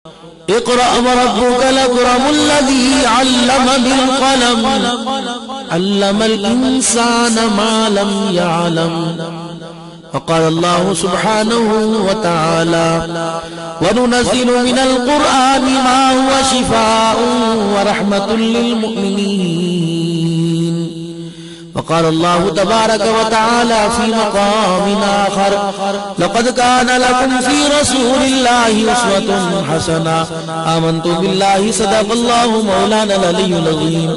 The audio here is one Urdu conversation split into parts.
اقرأ وربك الأكرم الذي علم بالقلم علم الإنسان ما لم يعلم. وقال الله سبحانه وتعالى وننزل من القرآن ما هو شفاء ورحمة للمؤمنين. وقال الله تبارك وتعالى في مقام آخر لقد كان لكم في رسول الله أسوة حسنة آمنت بالله صدق الله مولانا العلي العظيم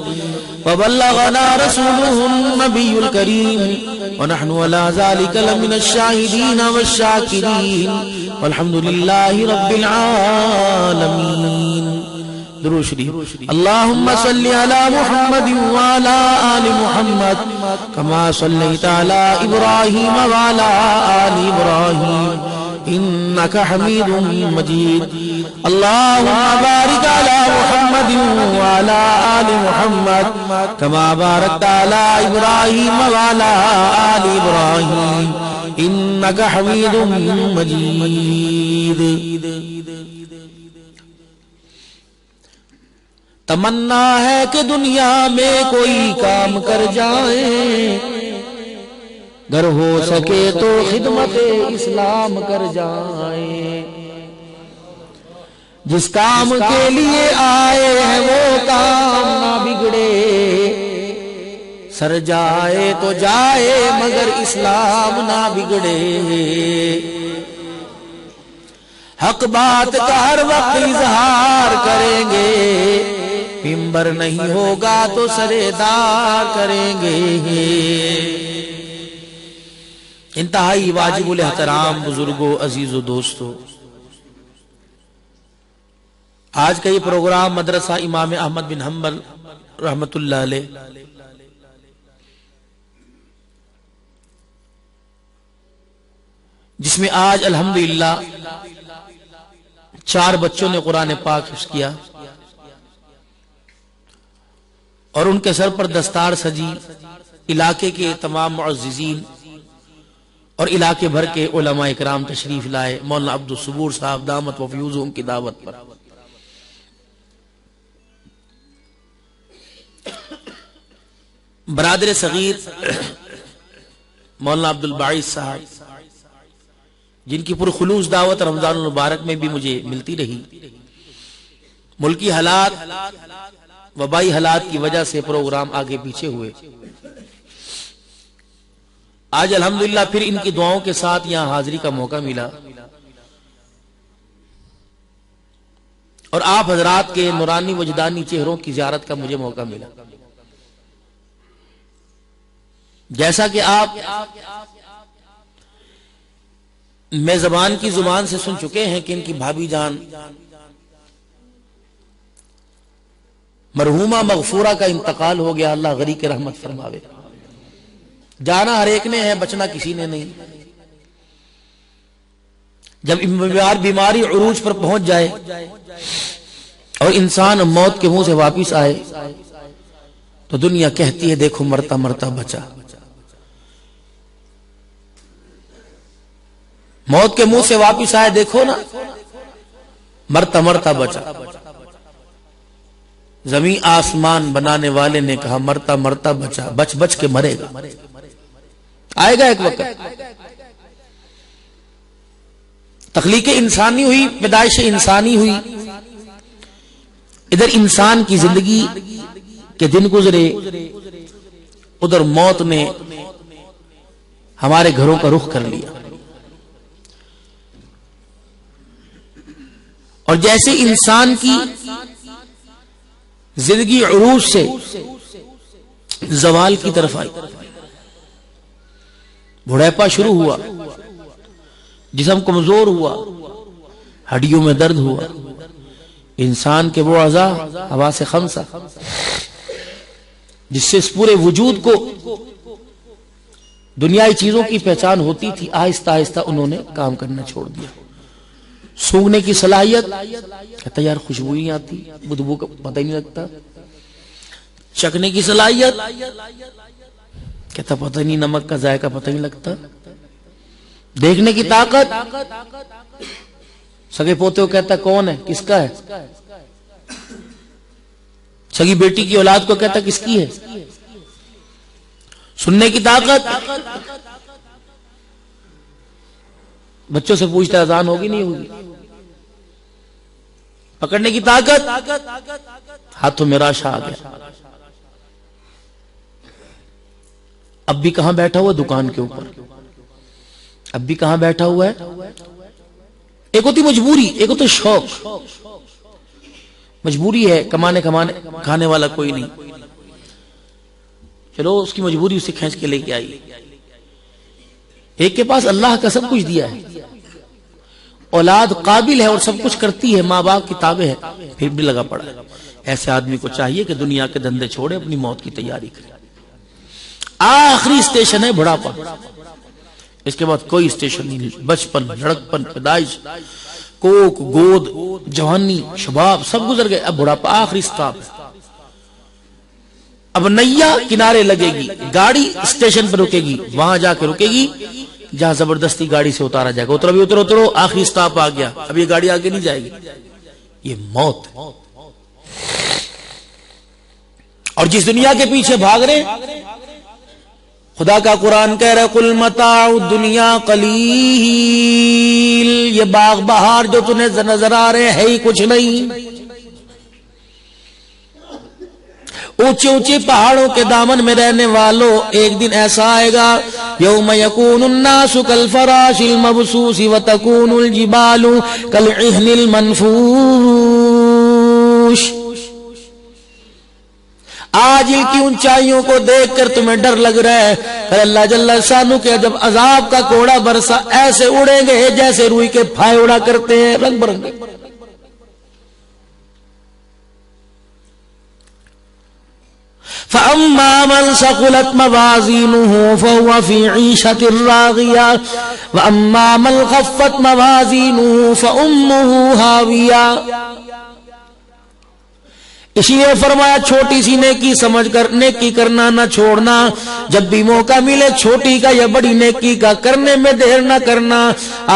وبلغنا رسوله النبي الكريم ونحن على ذلك لمن الشاهدين والشاكرين والحمد لله رب العالمين. درود شریف. اللهم صل على محمد وعلى آل محمد كما صليت على إبراهيم وعلى آل إبراهيم إنك حميد مجيد. اللهم بارك على محمد وعلى آل محمد كما باركت على إبراهيم وعلى آل إبراهيم إنك حميد مجيد. تمنا ہے کہ دنیا میں کوئی کام کر جائیں، گر ہو سکے تو خدمت اسلام کر جائیں. جس کام کے لیے آئے ہیں وہ کام نہ بگڑے، سر جائے تو جائے مگر اسلام نہ بگڑے. حق بات کا ہر وقت اظہار کریں گے، ممبر نہیں ہوگا تو سردار کریں گے. انتہائی واجب الاحترام بزرگوں، عزیزوں، دوستوں، آج کا یہ پروگرام مدرسہ امام احمد بن حنبل رحمت اللہ علیہ جس میں آج الحمدللہ 4 بچوں نے قرآن پاک حفظ کیا اور ان کے سر پر دستار سجی. علاقے کے تمام معززین اور علاقے بھر کے علماء اکرام تشریف لائے مولانا عبدالصبور صاحب دامت و فیوزہم کی دعوت پر. برادر صغیر مولانا عبدالباعث صاحب جن کی پرخلوص دعوت رمضان المبارک میں بھی مجھے ملتی رہی. ملکی حالات، وبائی حالات کی وجہ سے پروگرام آگے پیچھے ہوئے. آج الحمدللہ پھر ان کی دعاؤں کے ساتھ یہاں حاضری کا موقع ملا اور آپ حضرات کے نورانی وجدانی چہروں کی زیارت کا مجھے موقع ملا. جیسا کہ آپ میں زبان کی زبان سے سن چکے ہیں کہ ان کی بھابھی جان مرحومہ مغفورہ کا انتقال ہو گیا. اللہ غری کے رحمت فرماوے. جانا ہر ایک نے ہے، بچنا کسی نے نہیں. جب بیماری عروج پر پہنچ جائے اور انسان موت کے منہ سے واپس آئے تو دنیا کہتی ہے دیکھو مرتا مرتا بچا. موت کے منہ سے واپس آئے، دیکھو نا مرتا مرتا بچا. زمین آسمان بنانے والے نے کہا مرتا مرتا بچا، بچ بچ کے مرے گا. آئے گا ایک وقت. تخلیق انسانی ہوئی، پیدائش انسانی ہوئی. ادھر انسان کی زندگی کے دن گزرے، ادھر موت نے ہمارے گھروں کا رخ کر لیا. اور جیسے انسان کی زندگی عروج سے زوال کی طرف آئی، بڑھاپا شروع ہوا، جسم کمزور ہوا، ہڈیوں میں درد ہوا، انسان کے وہ اعضاء حواس خمسہ جس سے اس پورے وجود کو دنیائی چیزوں کی پہچان ہوتی تھی، آہستہ آہستہ انہوں نے کام کرنا چھوڑ دیا. سونگنے کی صلاحیت، کہتا یار خوشبو نہیں آتی، بدبو کا پتہ ہی نہیں لگتا. چکھنے کی صلاحیت، کہتا پتہ نہیں نمک کا ذائقہ پتہ نہیں لگتا. دیکھنے کی طاقت، سگے پوتے کو کہتا کون ہے، کس کا ہے؟ سگی بیٹی کی اولاد کو کہتا کس کی ہے؟ سننے کی طاقت. بچوں سے پوچھتا اذان ہوگی نہیں ہوگی. پکڑنے کی طاقت، ہاتھوں میں راشا آ گیا. اب بھی کہاں بیٹھا ہوا؟ دکان کے اوپر. اب بھی کہاں بیٹھا ہوا ہے؟ ایک ہوتی مجبوری، ایک ہوتا شوق. مجبوری ہے، کمانے کھانے والا کوئی نہیں، چلو اس کی مجبوری اسے کھینچ کے لے کے آئی. ایک کے پاس اللہ کا سب کچھ دیا ہے، اولاد قابل ہے اور سب کچھ کرتی ہے، ماں باپ کی تابع ہے، پھر بھی لگا پڑا ہے. ایسے آدمی کو چاہیے کہ دنیا کے دھندے چھوڑے، اپنی موت کی تیاری کرے. آخری اسٹیشن ہے بڑھاپا، اس کے بعد کوئی اسٹیشن نہیں. بچپن، لڑکپن، پیدائش، کوک، گود، جوانی، شباب سب گزر گئے. اب بڑھاپا آخری اسٹاپ ہے. اب نیا کنارے لگے گی، گاڑی اسٹیشن پر رکے گی، وہاں جا کے رکے گی جہاں زبردستی گاڑی سے اتارا جائے گا. اترو بھی اترو، آخری اسٹاپ آ گیا. اب یہ گاڑی آگے نہیں جائے گی، یہ موت. اور جس دنیا کے پیچھے بھاگ رہے، خدا کا قرآن کہہ رہا ہے قل متاع الدنیا قلیل، یہ باغ بہار جو تمہیں نظر آ رہے ہے ہی کچھ نہیں. اونچے اونچے پہاڑوں کے دامن میں رہنے والوں، ایک دن ایسا آئے گا یوم یکون الناس کالفراش المبثوث وتکون الجبال کالعہن المنفوش. آج ان کی اونچائیوں کو دیکھ کر تمہیں ڈر لگ رہا ہے، پھر اللہ جل شانہ کے جب عذاب کا کوڑا برسا ایسے اڑیں گے جیسے روئی کے پھائے اڑا کرتے ہیں، رنگ برنگے. فَأَمَّا مَنْ ثَقُلَتْ مَوَازِينُهُ فَهُوَ فِي عِيشَةٍ رَاضِيَةٍ وَأَمَّا مَنْ خَفَّتْ مَوَازِينُهُ فَأُمُّهُ هَاوِيَةٌ. اسی لیے فرمایا چھوٹی سی نیکی سمجھ کر نیکی کرنا نہ چھوڑنا. جب بھی موقع ملے چھوٹی کا یا بڑی نیکی کا کرنے میں دیر نہ کرنا.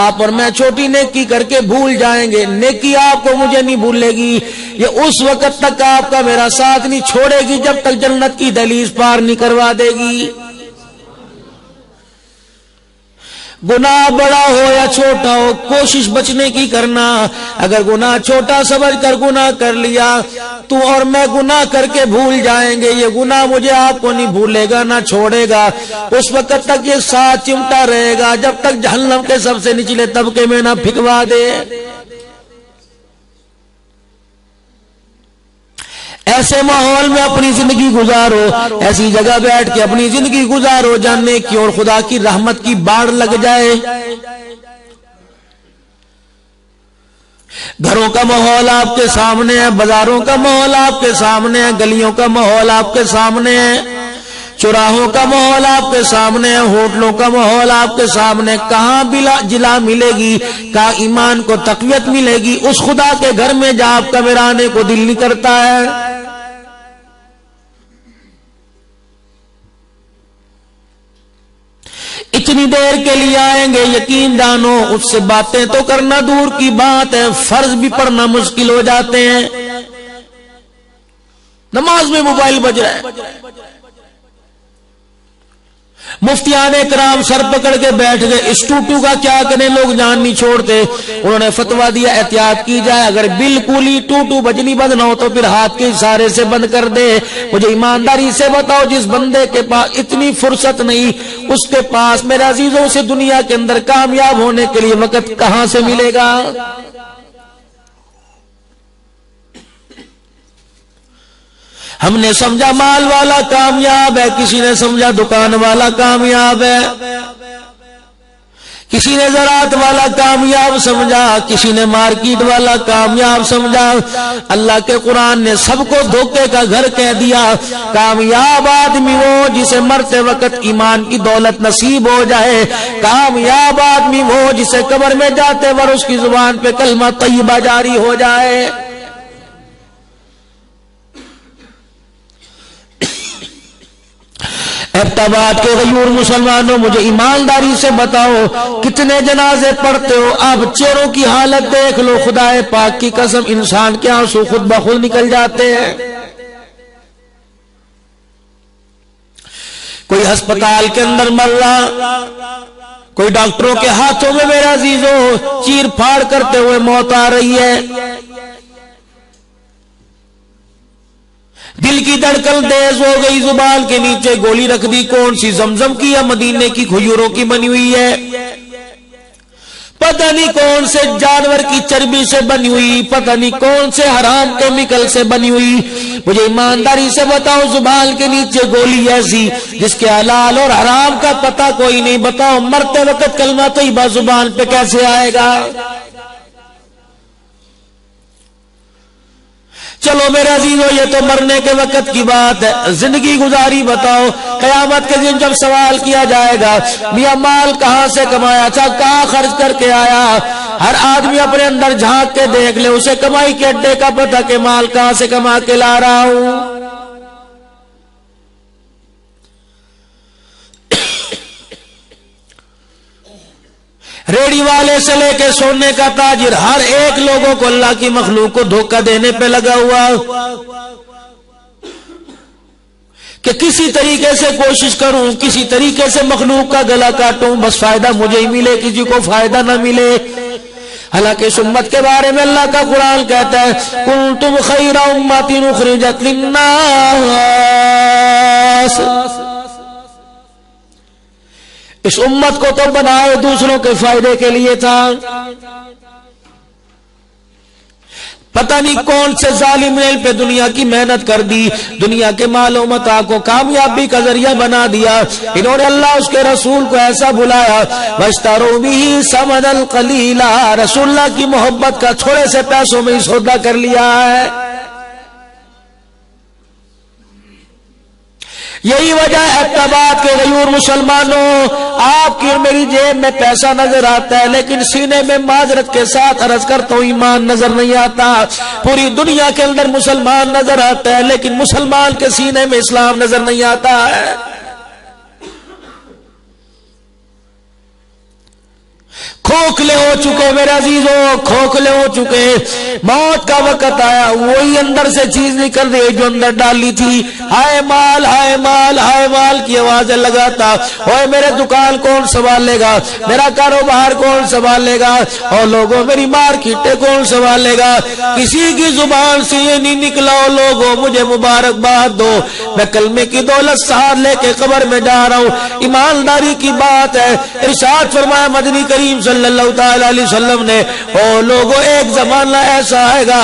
آپ اور میں چھوٹی نیکی کر کے بھول جائیں گے، نیکی آپ کو مجھے نہیں بھولے گی. یہ اس وقت تک آپ کا میرا ساتھ نہیں چھوڑے گی جب تک جنت کی دہلیز پار نہیں کروا دے گی. گناہ بڑا ہو یا چھوٹا ہو، کوشش بچنے کی کرنا. اگر گناہ چھوٹا سمجھ کر گناہ کر لیا، تو اور میں گناہ کر کے بھول جائیں گے، یہ گناہ مجھے آپ کو نہیں بھولے گا نہ چھوڑے گا. اس وقت تک یہ ساتھ چمٹا رہے گا جب تک جہنم کے سب سے نچلے طبقے میں نہ پھینکوا دے. ایسے ماحول میں اپنی زندگی گزارو، ایسی جگہ بیٹھ کے اپنی زندگی گزارو جاننے کی اور خدا کی رحمت کی باڑ لگ جائے. گھروں کا ماحول آپ کے سامنے ہے، بازاروں کا ماحول آپ کے سامنے ہے، گلیوں کا ماحول آپ کے سامنے ہے، چوراہوں کا ماحول آپ کے سامنے ہے، ہوٹلوں کا ماحول آپ کے سامنے. کہاں بلا جلا ملے گی، کہاں ایمان کو تقویت ملے گی؟ اس خدا کے گھر میں جہاں آپ کا میرا آنے کو دل نہیں کرتا ہے. اتنی دیر کے لیے آئیں گے، یقین جانو اس سے باتیں تو کرنا دور کی بات ہے، فرض بھی پڑھنا مشکل ہو جاتے ہیں. نماز میں موبائل بج رہا ہے، مفتیان کرام سر پکڑ کے بیٹھ گئے. اس ٹوٹو کا کیا کریں، لوگ جان نہیں چھوڑتے. انہوں نے فتویٰ دیا احتیاط کی جائے، اگر بالکل ہی ٹوٹو بجنی بند نہ ہو تو پھر ہاتھ کے اشارے سے بند کر دے. مجھے ایمانداری سے بتاؤ، جس بندے کے پاس اتنی فرصت نہیں، اس کے پاس میرے عزیزوں سے دنیا کے اندر کامیاب ہونے کے لیے وقت کہاں سے ملے گا؟ ہم نے سمجھا مال والا کامیاب ہے، کسی نے سمجھا دکان والا کامیاب ہے، کسی نے زراعت والا کامیاب سمجھا، کسی نے مارکیٹ والا کامیاب سمجھا. اللہ کے قرآن نے سب کو دھوکے کا گھر کہہ دیا. کامیاب آدمی وہ جسے مرتے وقت ایمان کی دولت نصیب ہو جائے. کامیاب آدمی وہ جسے قبر میں جاتے وقت اس کی زبان پہ کلمہ طیبہ جاری ہو جائے. ایبٹ کے غیور مسلمانوں مجھے ایمانداری سے بتاؤ کتنے جنازے پڑھتے ہو؟ آپ چہروں کی حالت دیکھ لو، خدا پاک کی قسم انسان کے آنسو خود بخود نکل جاتے ہیں۔ کوئی ہسپتال کے اندر مر رہا، کوئی ڈاکٹروں کے ہاتھوں میں میرا عزیزو چیر پھاڑ کرتے ہوئے موت آ رہی ہے، دل کی دھڑکن تیز ہو گئی، زبان کے نیچے گولی رکھ دی، کون سی زمزم کی یا مدینے کی کھجوروں کی بنی ہوئی ہے، پتہ نہیں کون سے جانور کی چربی سے بنی ہوئی، پتہ نہیں کون سے حرام کیمیکل سے بنی ہوئی۔ مجھے ایمانداری سے بتاؤ زبان کے نیچے گولی ایسی جس کے حلال اور حرام کا پتہ کوئی نہیں، بتاؤ مرتے وقت کلمہ طیبہ زبان پہ کیسے آئے گا؟ چلو میرے عزیزو یہ تو مرنے کے وقت کی بات ہے، زندگی گزاری بتاؤ۔ قیامت کے دن جب سوال کیا جائے گا میاں مال کہاں سے کمایا تھا، کہاں خرچ کر کے آیا، ہر آدمی اپنے اندر جھانک کے دیکھ لے، اسے کمائی کے اڈے کا پتہ کہ مال کہاں سے کما کے لا رہا ہوں۔ ریڑی والے سے لے کے سونے کا تاجر، ہر ایک لوگوں کو اللہ کی مخلوق کو دھوکہ دینے پہ لگا ہوا کہ کسی طریقے سے کوشش کروں، کسی طریقے سے مخلوق کا گلا کاٹوں، بس فائدہ مجھے ہی ملے، کسی کو فائدہ نہ ملے۔ حالانکہ اس امت کے بارے میں اللہ کا قرآن کہتا ہے کنتم خیر امۃ اخرجت للناس، اس امت کو تو بنائے دوسروں کے فائدے کے لیے تھا۔ پتہ نہیں کون سے ظالم نے پہ دنیا کی محنت کر دی، دنیا کے مال و متاع کو کامیابی کا ذریعہ بنا دیا، انہوں نے اللہ اس کے رسول کو ایسا بلایا وَاشْتَرُوا بِهِ ثَمَنًا قَلِيلًا، رسول اللہ کی محبت کا تھوڑے سے پیسوں میں ہی سودا کر لیا ہے۔ یہی وجہ ہے اتباعت کے غیور مسلمانوں، آپ کی اور میری جیب میں پیسہ نظر آتا ہے لیکن سینے میں معذرت کے ساتھ عرض کرتا ہوں ایمان نظر نہیں آتا۔ پوری دنیا کے اندر مسلمان نظر آتا ہے لیکن مسلمان کے سینے میں اسلام نظر نہیں آتا ہے۔ کھوکھلے ہو چکے میرے عزیزوں، کھوکھلے ہو چکے، موت کا وقت آیا وہی اندر سے چیز نکل رہی جو اندر ڈالی تھی، ہائے مال ہائے مال ہائے مال کی آوازیں لگاتا، اوے میرے دکان کون سنبھالے گا، میرا کاروبار کون سنبھالے گا، اور لوگوں میری مارکیٹیں کون سنبھالے گا، کسی کی زبان سے یہ نہیں نکلا او لوگوں مجھے مبارکباد دو، میں کلمے کی دولت ساتھ لے کے قبر میں جا رہا ہوں۔ ایمانداری کی بات ہے، ارشاد فرمایا مدنی کریم صلی اللہ تعالی علیہ وسلم نے، او لوگوں ایک زمانہ ایسا آئے گا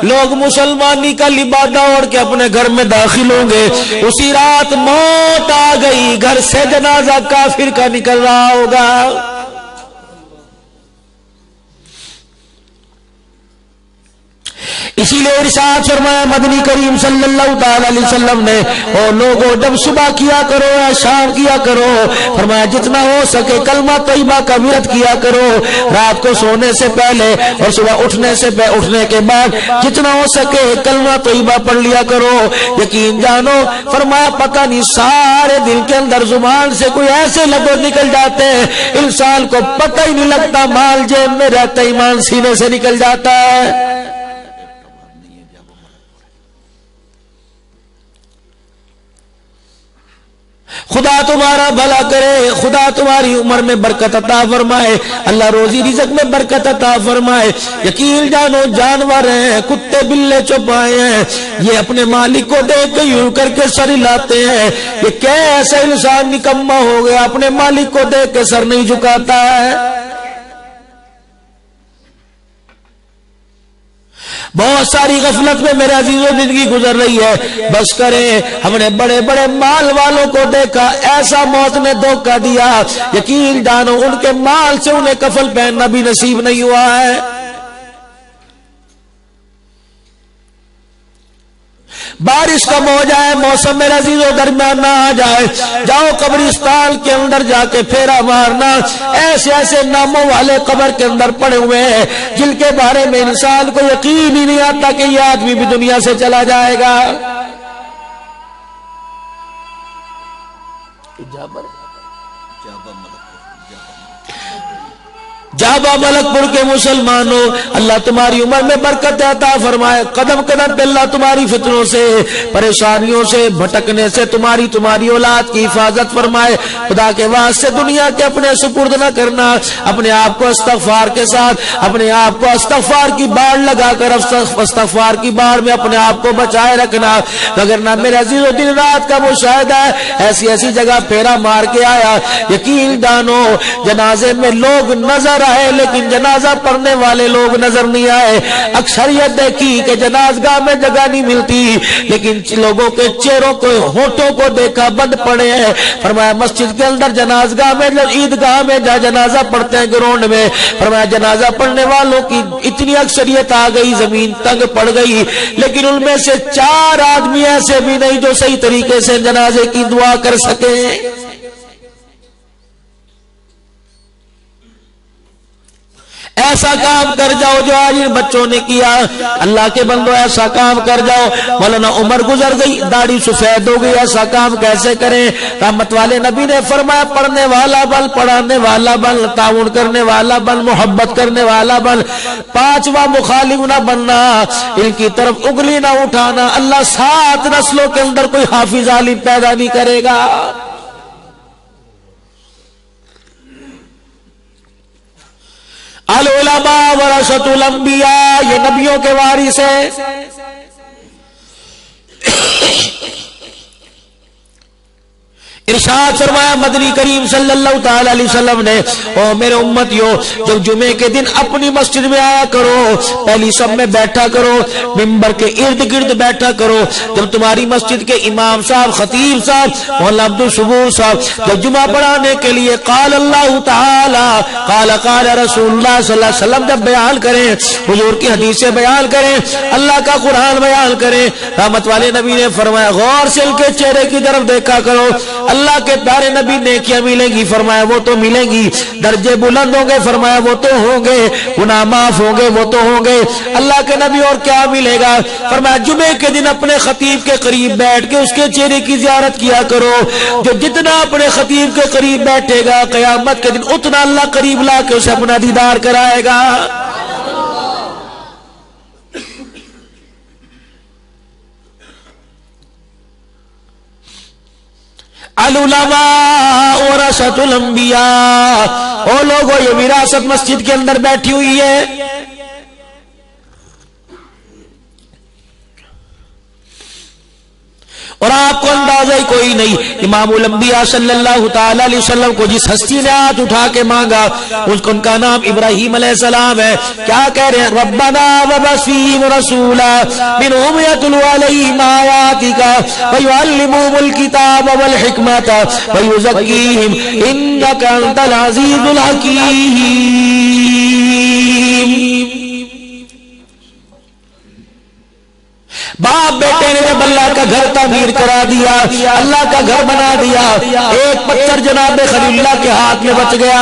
لوگ مسلمانی کا لبادہ اوڑھ کے اپنے گھر میں داخل ہوں گے، اسی رات موت آ گئی، گھر سے جنازہ کافر کا نکل رہا ہوگا۔ اسی لیے ارشاد فرمایا مدنی کریم صلی اللہ تعالی علیہ وسلم نے، اور لوگوں جب صبح کیا کرو یا شام کیا کرو، فرمایا جتنا ہو سکے کلمہ طیبہ کا ورد کیا کرو، رات کو سونے سے پہلے اور صبح اٹھنے کے بعد جتنا ہو سکے کلمہ طیبہ پڑھ لیا کرو۔ یقین جانو فرمایا پتہ نہیں سارے دن کے اندر زبان سے کوئی ایسے لفظ نکل جاتے ہیں انسان کو پتہ ہی نہیں لگتا، مال جیب میں رہتا ایمان سینے سے نکل جاتا ہے۔ خدا تمہارا بھلا کرے، خدا تمہاری عمر میں برکت عطا فرمائے، اللہ روزی رزق میں برکت عطا فرمائے۔ یقین جانو جانور ہیں، کتے بلے چوپائے ہیں، یہ اپنے مالک کو دیکھ کے یوں کر کے سر ہلاتے ہیں، یہ کیسا انسان نکما ہو گیا اپنے مالک کو دیکھ کے سر نہیں جھکاتا ہے۔ بہت ساری غفلت میں میرے عزیزوں زندگی گزر رہی ہے، بس کریں، ہم نے بڑے بڑے مال والوں کو دیکھا ایسا موت نے دھوکہ دیا، یقین جانو ان کے مال سے انہیں کفن پہننا بھی نصیب نہیں ہوا ہے۔ بارش کم ہو جائے، موسم میرے عزیزوں درمیان نہ آ جائے، جاؤ قبرستان کے اندر جا کے پھیرا مارنا، ایسے ایسے ناموں والے قبر کے اندر پڑے ہوئے ہیں جن کے بارے میں انسان کو یقین ہی نہیں آتا کہ یہ آدمی بھی دنیا سے چلا جائے گا۔ اکبر. جابا ملک پور کے مسلمانوں، اللہ تمہاری عمر میں برکت عطا فرمائے. قدم قدم پہ اللہ تمہاری فتنوں سے، پریشانیوں سے، بھٹکنے سے تمہاری اولاد کی حفاظت فرمائے. خدا کے واسطے دنیا کے اپنے سپرد نہ کرنا. اپنے آپ کو استغفار کے ساتھ، اپنے آپ کو استغفار کی باڑ لگا کر استغفار کی باڑ میں اپنے آپ کو بچائے رکھنا. وگرنہ میرے عزیزو دن رات کا مشاہدہ ہے، ایسی جگہ پھیرا مار کے آیا. یقین جانو جنازے میں لوگ نظر آئے لیکن جنازہ پڑھنے والے لوگ نظر نہیں آئے. اکثریت دیکھی کہ جنازگاہ میں جگہ نہیں ملتی، لیکن لوگوں کے چہروں کو، ہونٹوں کو دیکھا بند پڑے ہیں. فرمایا مسجد کے اندر جنازگاہ میں، عیدگاہ میں جہاں جنازہ پڑھتے ہیں گراؤنڈ میں، فرمایا جنازہ پڑھنے والوں کی اتنی اکثریت آ گئی، زمین تنگ پڑ گئی، لیکن ان میں سے 4 آدمی ایسے بھی نہیں جو صحیح طریقے سے جنازے کی دعا کر سکیں. ایسا کام کر جاؤ جو آج ان بچوں نے کیا. اللہ کے بندو ایسا کام کر جاؤ. مولانا عمر گزر گئی، داڑھی سفید ہو گئی، ایسا کام کیسے کریں؟ رحمت والے نبی نے فرمایا پڑھنے والا بن، پڑھانے والا بن، تعاون کرنے والا بن، محبت کرنے والا بن. 5واں مخالف نہ بننا، ان کی طرف انگلی نہ اٹھانا. اللہ 7 نسلوں کے اندر کوئی حافظ عالم پیدا نہیں کرے گا. العلماء ورثۃ الانبیاء، یہ نبیوں کے وارث ہیں. ارشاد فرمایا مدنی کریم صلی اللہ تعالی علیہ وسلم نے، او میرے امتیوں، جب جمعے کے دن اپنی مسجد میں آیا کرو، پہلی صف میں بیٹھا کرو، ممبر کے ارد گرد بیٹھا کرو. جب تمہاری مسجد کے امام صاحب، خطیب صاحب، مولانا عبد الصبور صاحب جب جمعہ پڑھانے کے لیے قال اللہ تعالی قال رسول اللہ صلی اللہ علیہ وسلم جب بیان کریں، حضور کی حدیثیں بیان کریں، اللہ کا قرآن بیان کریں، رحمت والے نبی نے فرمایا غور سے ان کے چہرے کی طرف دیکھا کرو. اللہ کے پیارے نبی نیکیاں ملیں گی، فرمایا وہ تو ملیں گی. درجے بلند ہوں گے، فرمایا وہ تو ہوں گے. گناہ معاف ہوں گے، وہ تو ہوں گے. اللہ کے نبی اور کیا ملے گا؟ فرمایا جمعے کے دن اپنے خطیب کے قریب بیٹھ کے اس کے چہرے کی زیارت کیا کرو. جو جتنا اپنے خطیب کے قریب بیٹھے گا قیامت کے دن اتنا اللہ قریب لا کے اسے اپنا دیدار کرائے گا. العلماء ورثۃ الانبیاء، او لوگو یہ وراثت مسجد کے اندر بیٹھی ہوئی ہے. اور آپ کو اندازہ ہی کوئی نہیں، امام الانبیاء صلی اللہ تعالی علیہ وسلم کو جس ہستی نے ہاتھ اٹھا کے مانگا اس کو، ان کا نام ابراہیم علیہ السلام ہے. کیا کہہ رہے ہیں؟ ربنا وابعث فیہم رسولا منہم یتلو علیہم آیاتک ویعلمہم الکتاب والحکمت ویزکیہم انک انت العزیز الحکیم. باپ بیٹے نے جب اللہ کا گھر تعمیر کرا دیا، اللہ کا گھر بنا دیا، ایک پتھر جناب خلیل اللہ کے ہاتھ میں بچ گیا.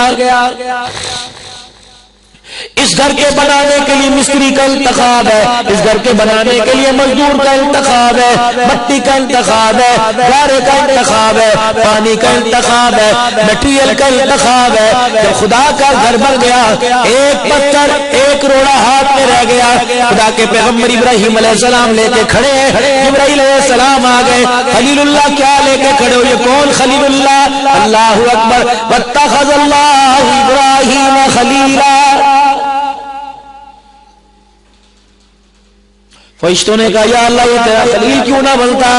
اس گھر کے بنانے کے لیے مستری کا انتخاب ہے، اس گھر کے بنانے کے لیے مزدور کا انتخاب ہے، مٹی کا انتخاب ہے، گارے کا انتخاب ہے، پانی کا انتخاب ہے، مٹیریل کا انتخاب ہے. جب خدا کا گھر بن گیا، ایک پتھر، ایک روڑا ہاتھ میں رہ گیا. خدا کے پیغمبر ابراہیم علیہ السلام لے کے کھڑے ہیں. ابراہیم علیہ السلام آ گئے. خلیل اللہ کیا لے کے کھڑے ہو؟ یہ کون خلیل اللہ؟ اللہ اکبر. واتخذ اللہ ابراہیم خلیلا. فرشتوں نے کہا یا اللہ یہ تیرا خلیل کیوں نہ بنتا؟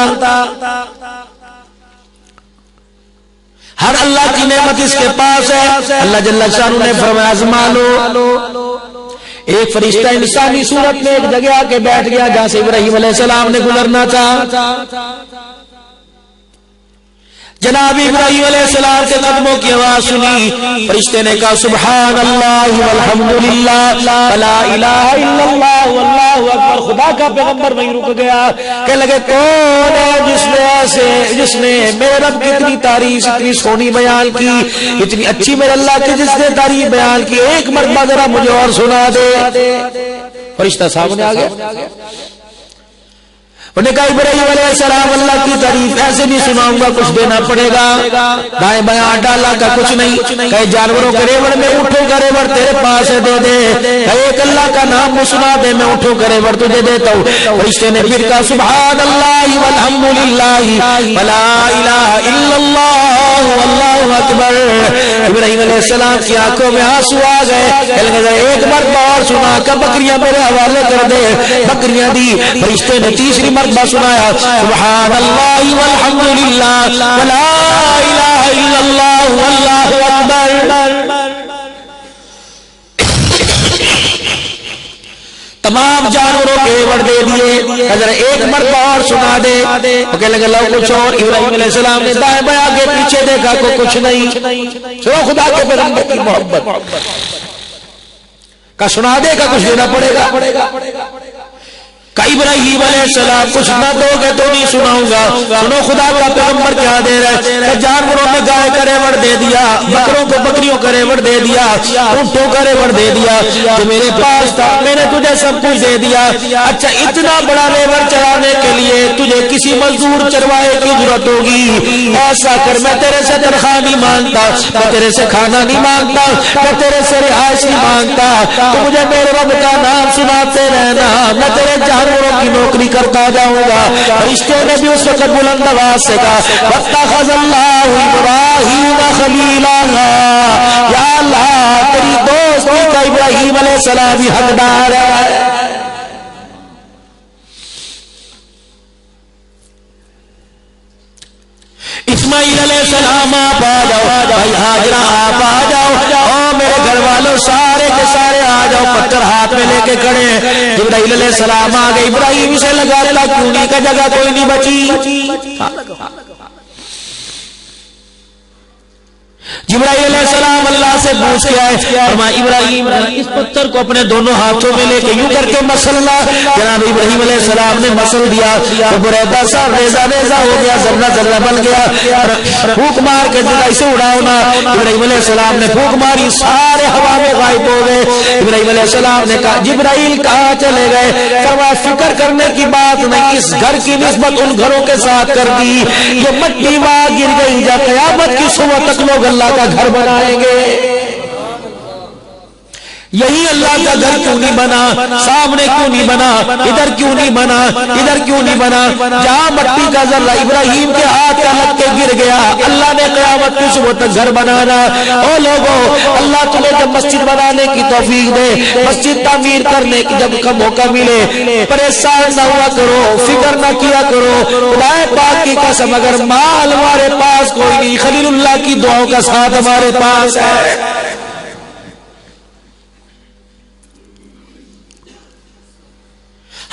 ہر اللہ کی نعمت اس کے پاس ہے. اللہ جل شانہ نے فرمایا آزما لو. ایک فرشتہ انسانی صورت میں ایک جگہ آ کے بیٹھ گیا جہاں سے ابراہیم علیہ السلام نے گزرنا تھا. جناب ابراہیم علیہ السلام کے قدموں کی آواز سنی. فرشتے نے کہا سبحان اللہ والحمدللہ ولا الہ الا اللہ واللہ اکبر. خدا کا پیغمبر وہیں رک گیا. کہنے لگے کون ہے جس نے میرے رب کی اتنی تعریف، اتنی سونی بیان کی، اتنی اچھی میرے اللہ کی جس نے تعریف بیان کی؟ ایک مرتبہ ذرا مجھے اور سنا دے. فرشتہ صاحب نے آگے انہوں نے کہا ابراہیم علیہ السلام اللہ کی تعریف ایسے نہیں سناؤں گا، کچھ دینا پڑے گا، دائیں بایاں ڈالا کا کچھ نہیں، کہے جانوروں کے ریوڑ میں اٹھوں کا ریوڑ تیرے پاس ہے دے دے، کہے ایک اللہ کا نام سنا دے میں اٹھوں کا ریوڑ تجھے دیتا ہوں۔ فرشتے نے پھر کہا سبحان اللہ والحمدللہ ولا الہ الا اللہ واللہ اکبر۔ ابراہیم علیہ السلام کی آنکھوں میں آنسو آ گئے، ایک مرتبہ اور سنا کہ بکریاں میرے حوالے کر دے، بکریاں دی۔ فرشتے نے تیسری مرتبہ سنایا سبحان اللہ والحمدللہ ولا الہ الا اللہ واللہ اکبر۔ تمام جانوروں کے ریوڑ دے دیے، اگر ایک مرتبہ اور سنا دے، وہ کہنے لگے لو کچھ اور۔ ابراہیم علیہ السلام نے دائیں بائیں آگے پیچھے دیکھا کو کچھ نہیں۔ سنو خدا کے پیغمبر کی محبت کا، سنا دے کا کچھ دینا پڑے گا۔ کہ ابراہیم علیہ السلام کچھ نہ دو گے تو نہیں سناؤں گا۔ سنو خدا کا پیغمبر کیا دے رہے ہیں، جانوروں میں گائے کا ریوڑ دے دیا، بکروں کو بکریوں کا ریوڑ دے دیا، اونٹوں کا ریوڑ دے دیا، جو میرے پاس تھا میں نے تجھے سب کچھ دے دیا۔ اچھا اتنا بڑا ریوڑ چلانے کے لیے تجھے کسی مزدور چروائے کی ضرورت ہوگی، ایسا کر میں تیرے سے تنخواہ نہیں مانگتا، میں تیرے سے کھانا نہیں مانگتا، میں تیرے سے رہائش نہیں مانگتا، تو مجھے میرے رب کا نام سناتے رہنا، میں تیرے جانوروں کی نوکری کرتا جاؤں گا۔ فرشتوں نے بھی اس وقت بلند آواز سے کہا واتخذ اللہ ابراہیم خلیلا، یا اللہ تیری دوستی کا ابراہیم علیہ السلام ہی حقدار ہے۔ اسماعیل علیہ السلام آپ آ جاؤ، بھائی ہاجرہ آپ آ جاؤ، میرے گھر والوں سارے کے سارے آ جاؤ، پتھر ہاتھ میں لے کے کھڑے ہیں۔ جبرائیل علیہ السلام آ گئے، ابراہیم سے لگا اللہ کیوں نہیں کا جگہ کوئی نہیں بچی۔ جبرائیل علیہ السلام اللہ سے پوچھ کے آئے، فرمایا ابراہیم اس پتھر کو اپنے دونوں ہاتھوں میں لے کے یوں کر کے مسل لا۔ جناب ابراہیم علیہ السلام نے مسل دیا، تو بریدہ سا ریزہ ریزہ ہو گیا، ذرہ ذرہ بن گیا۔ پھونک مار کے جگہ اسے اڑاؤ نا۔ ابراہیم علیہ السلام نے پھونک ماری، سارے ہوا میں غائب ہو گئے۔ ابراہیم علیہ السلام نے کہا جبرائیل کہاں چلے گئے؟ فرمایا فکر کرنے کی بات نہیں، اس گھر کی نسبت ان گھروں کے ساتھ کر دی، یہ مٹی وہاں گر گئی، جب قیامت کی صبح تک لوگ اللہ کا گھر بنائیں گے۔ یہی اللہ کا گھر کیوں نہیں بنا؟ سامنے کیوں نہیں بنا؟ ادھر کیوں نہیں بنا؟ ادھر کیوں نہیں بنا؟ جہاں مٹی کا ذرہ ابراہیم کے ہاتھ کا لگ کے گر گیا، اللہ نے قیامت کی صبح تک گھر بنانا۔ او لوگوں، اللہ تمہیں جب مسجد بنانے کی توفیق دے، مسجد تعمیر کرنے کی جب کا موقع ملے، پریشان نہ ہوا کرو، فکر نہ کیا کرو۔ خدا پاک کی قسم اگر مال ہمارے پاس کوئی نہیں، خلیل اللہ کی دعاؤں کا ساتھ ہمارے پاس ہے۔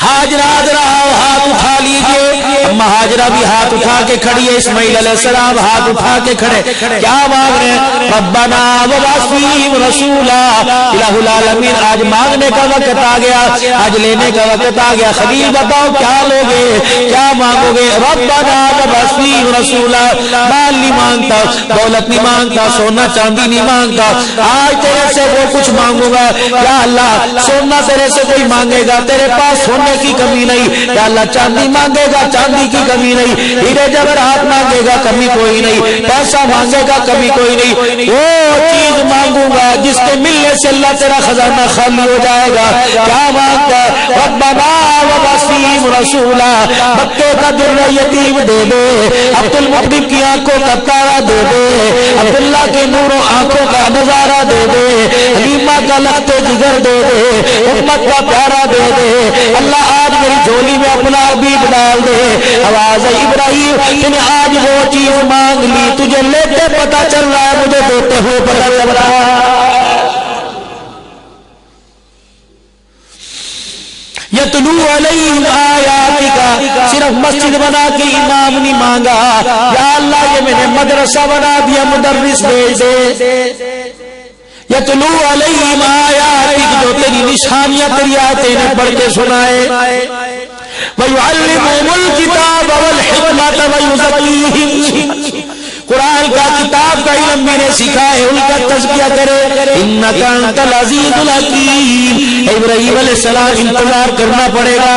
ہاجرہ ہاتھ اٹھا لیجئے، اما ہاجرہ بھی ہاتھ اٹھا کے کھڑی ہے، اسماعیل علیہ السلام ہاتھ اٹھا کے کھڑے، کیا مانگ رہے ہیں؟ ربنا وابعث فیہم رسولا، الہ العالمین آج مانگنے کا وقت آ گیا، آج لینے کا وقت آ گیا۔ خلیل بتاؤ کیا لوگے، کیا مانگو گے؟ ربنا وابعث فیہم رسولا، مال نہیں مانگتا، دولت نہیں مانگتا، سونا چاندی نہیں مانگتا، آج تیرے سے وہ کچھ مانگوں گا۔ یا اللہ سونا تیرے سے کوئی مانگے گا، تیرے پاس سونے کی کمی نہیں۔ یا اللہ چاندی مانگے گا، چاندی کی کمی نہیں۔ ہیرے جواہرات مانگے گا، کمی کوئی نہیں۔ پیسہ مانگے گا، کمی کوئی نہیں۔ وہ چیز مانگوں گا جس کے ملنے سے اللہ تیرا خزانہ خالی ہو جائے گا۔ کیا مانگتا ہے؟ ربنا وابعث فیہم رسولا، مکے کا در یتیم دے دے، عبد المطلب کی آنکھوں کا تارا دے دے، عبداللہ کے نوروں آنکھوں کا نظارہ دے دے، حلیمہ کا لخت جگر دے دے، امت کا پیارا دے دے۔ اللہ آج میری جھولی میں اپنا حبیب ڈال دے۔ آواز ابراہیم تو نے آج وہ چیز مانگ لی، تجھے لیتے پتا چل رہا ہے، مجھے دیتے ہوئے پتا چل رہا ہے۔ یتلو علیہم آیاتک، صرف مسجد بنا کے امام نہیں مانگا، یا اللہ یہ میں نے مدرسہ بنا دیا، مدرس بھیج دے۔ یتلو علیہم آیاتک، جو تیری نشانیاں تیری آیتیں نے پڑھ کے سنائے، وَيُعَلِّمُهُمُ الْكِتَابَ وَالْحِکْمَةَ وَيُزَكِّيهِمْ، قرآن کا کتاب کا علم میں نے سکھائے، ان کا تزکیہ کرے۔ اِنَّكَ أَنْتَ الْعَزِيزُ الْحَكِيمُ، ابراہیم علیہ السلام انتظار کرنا پڑے گا۔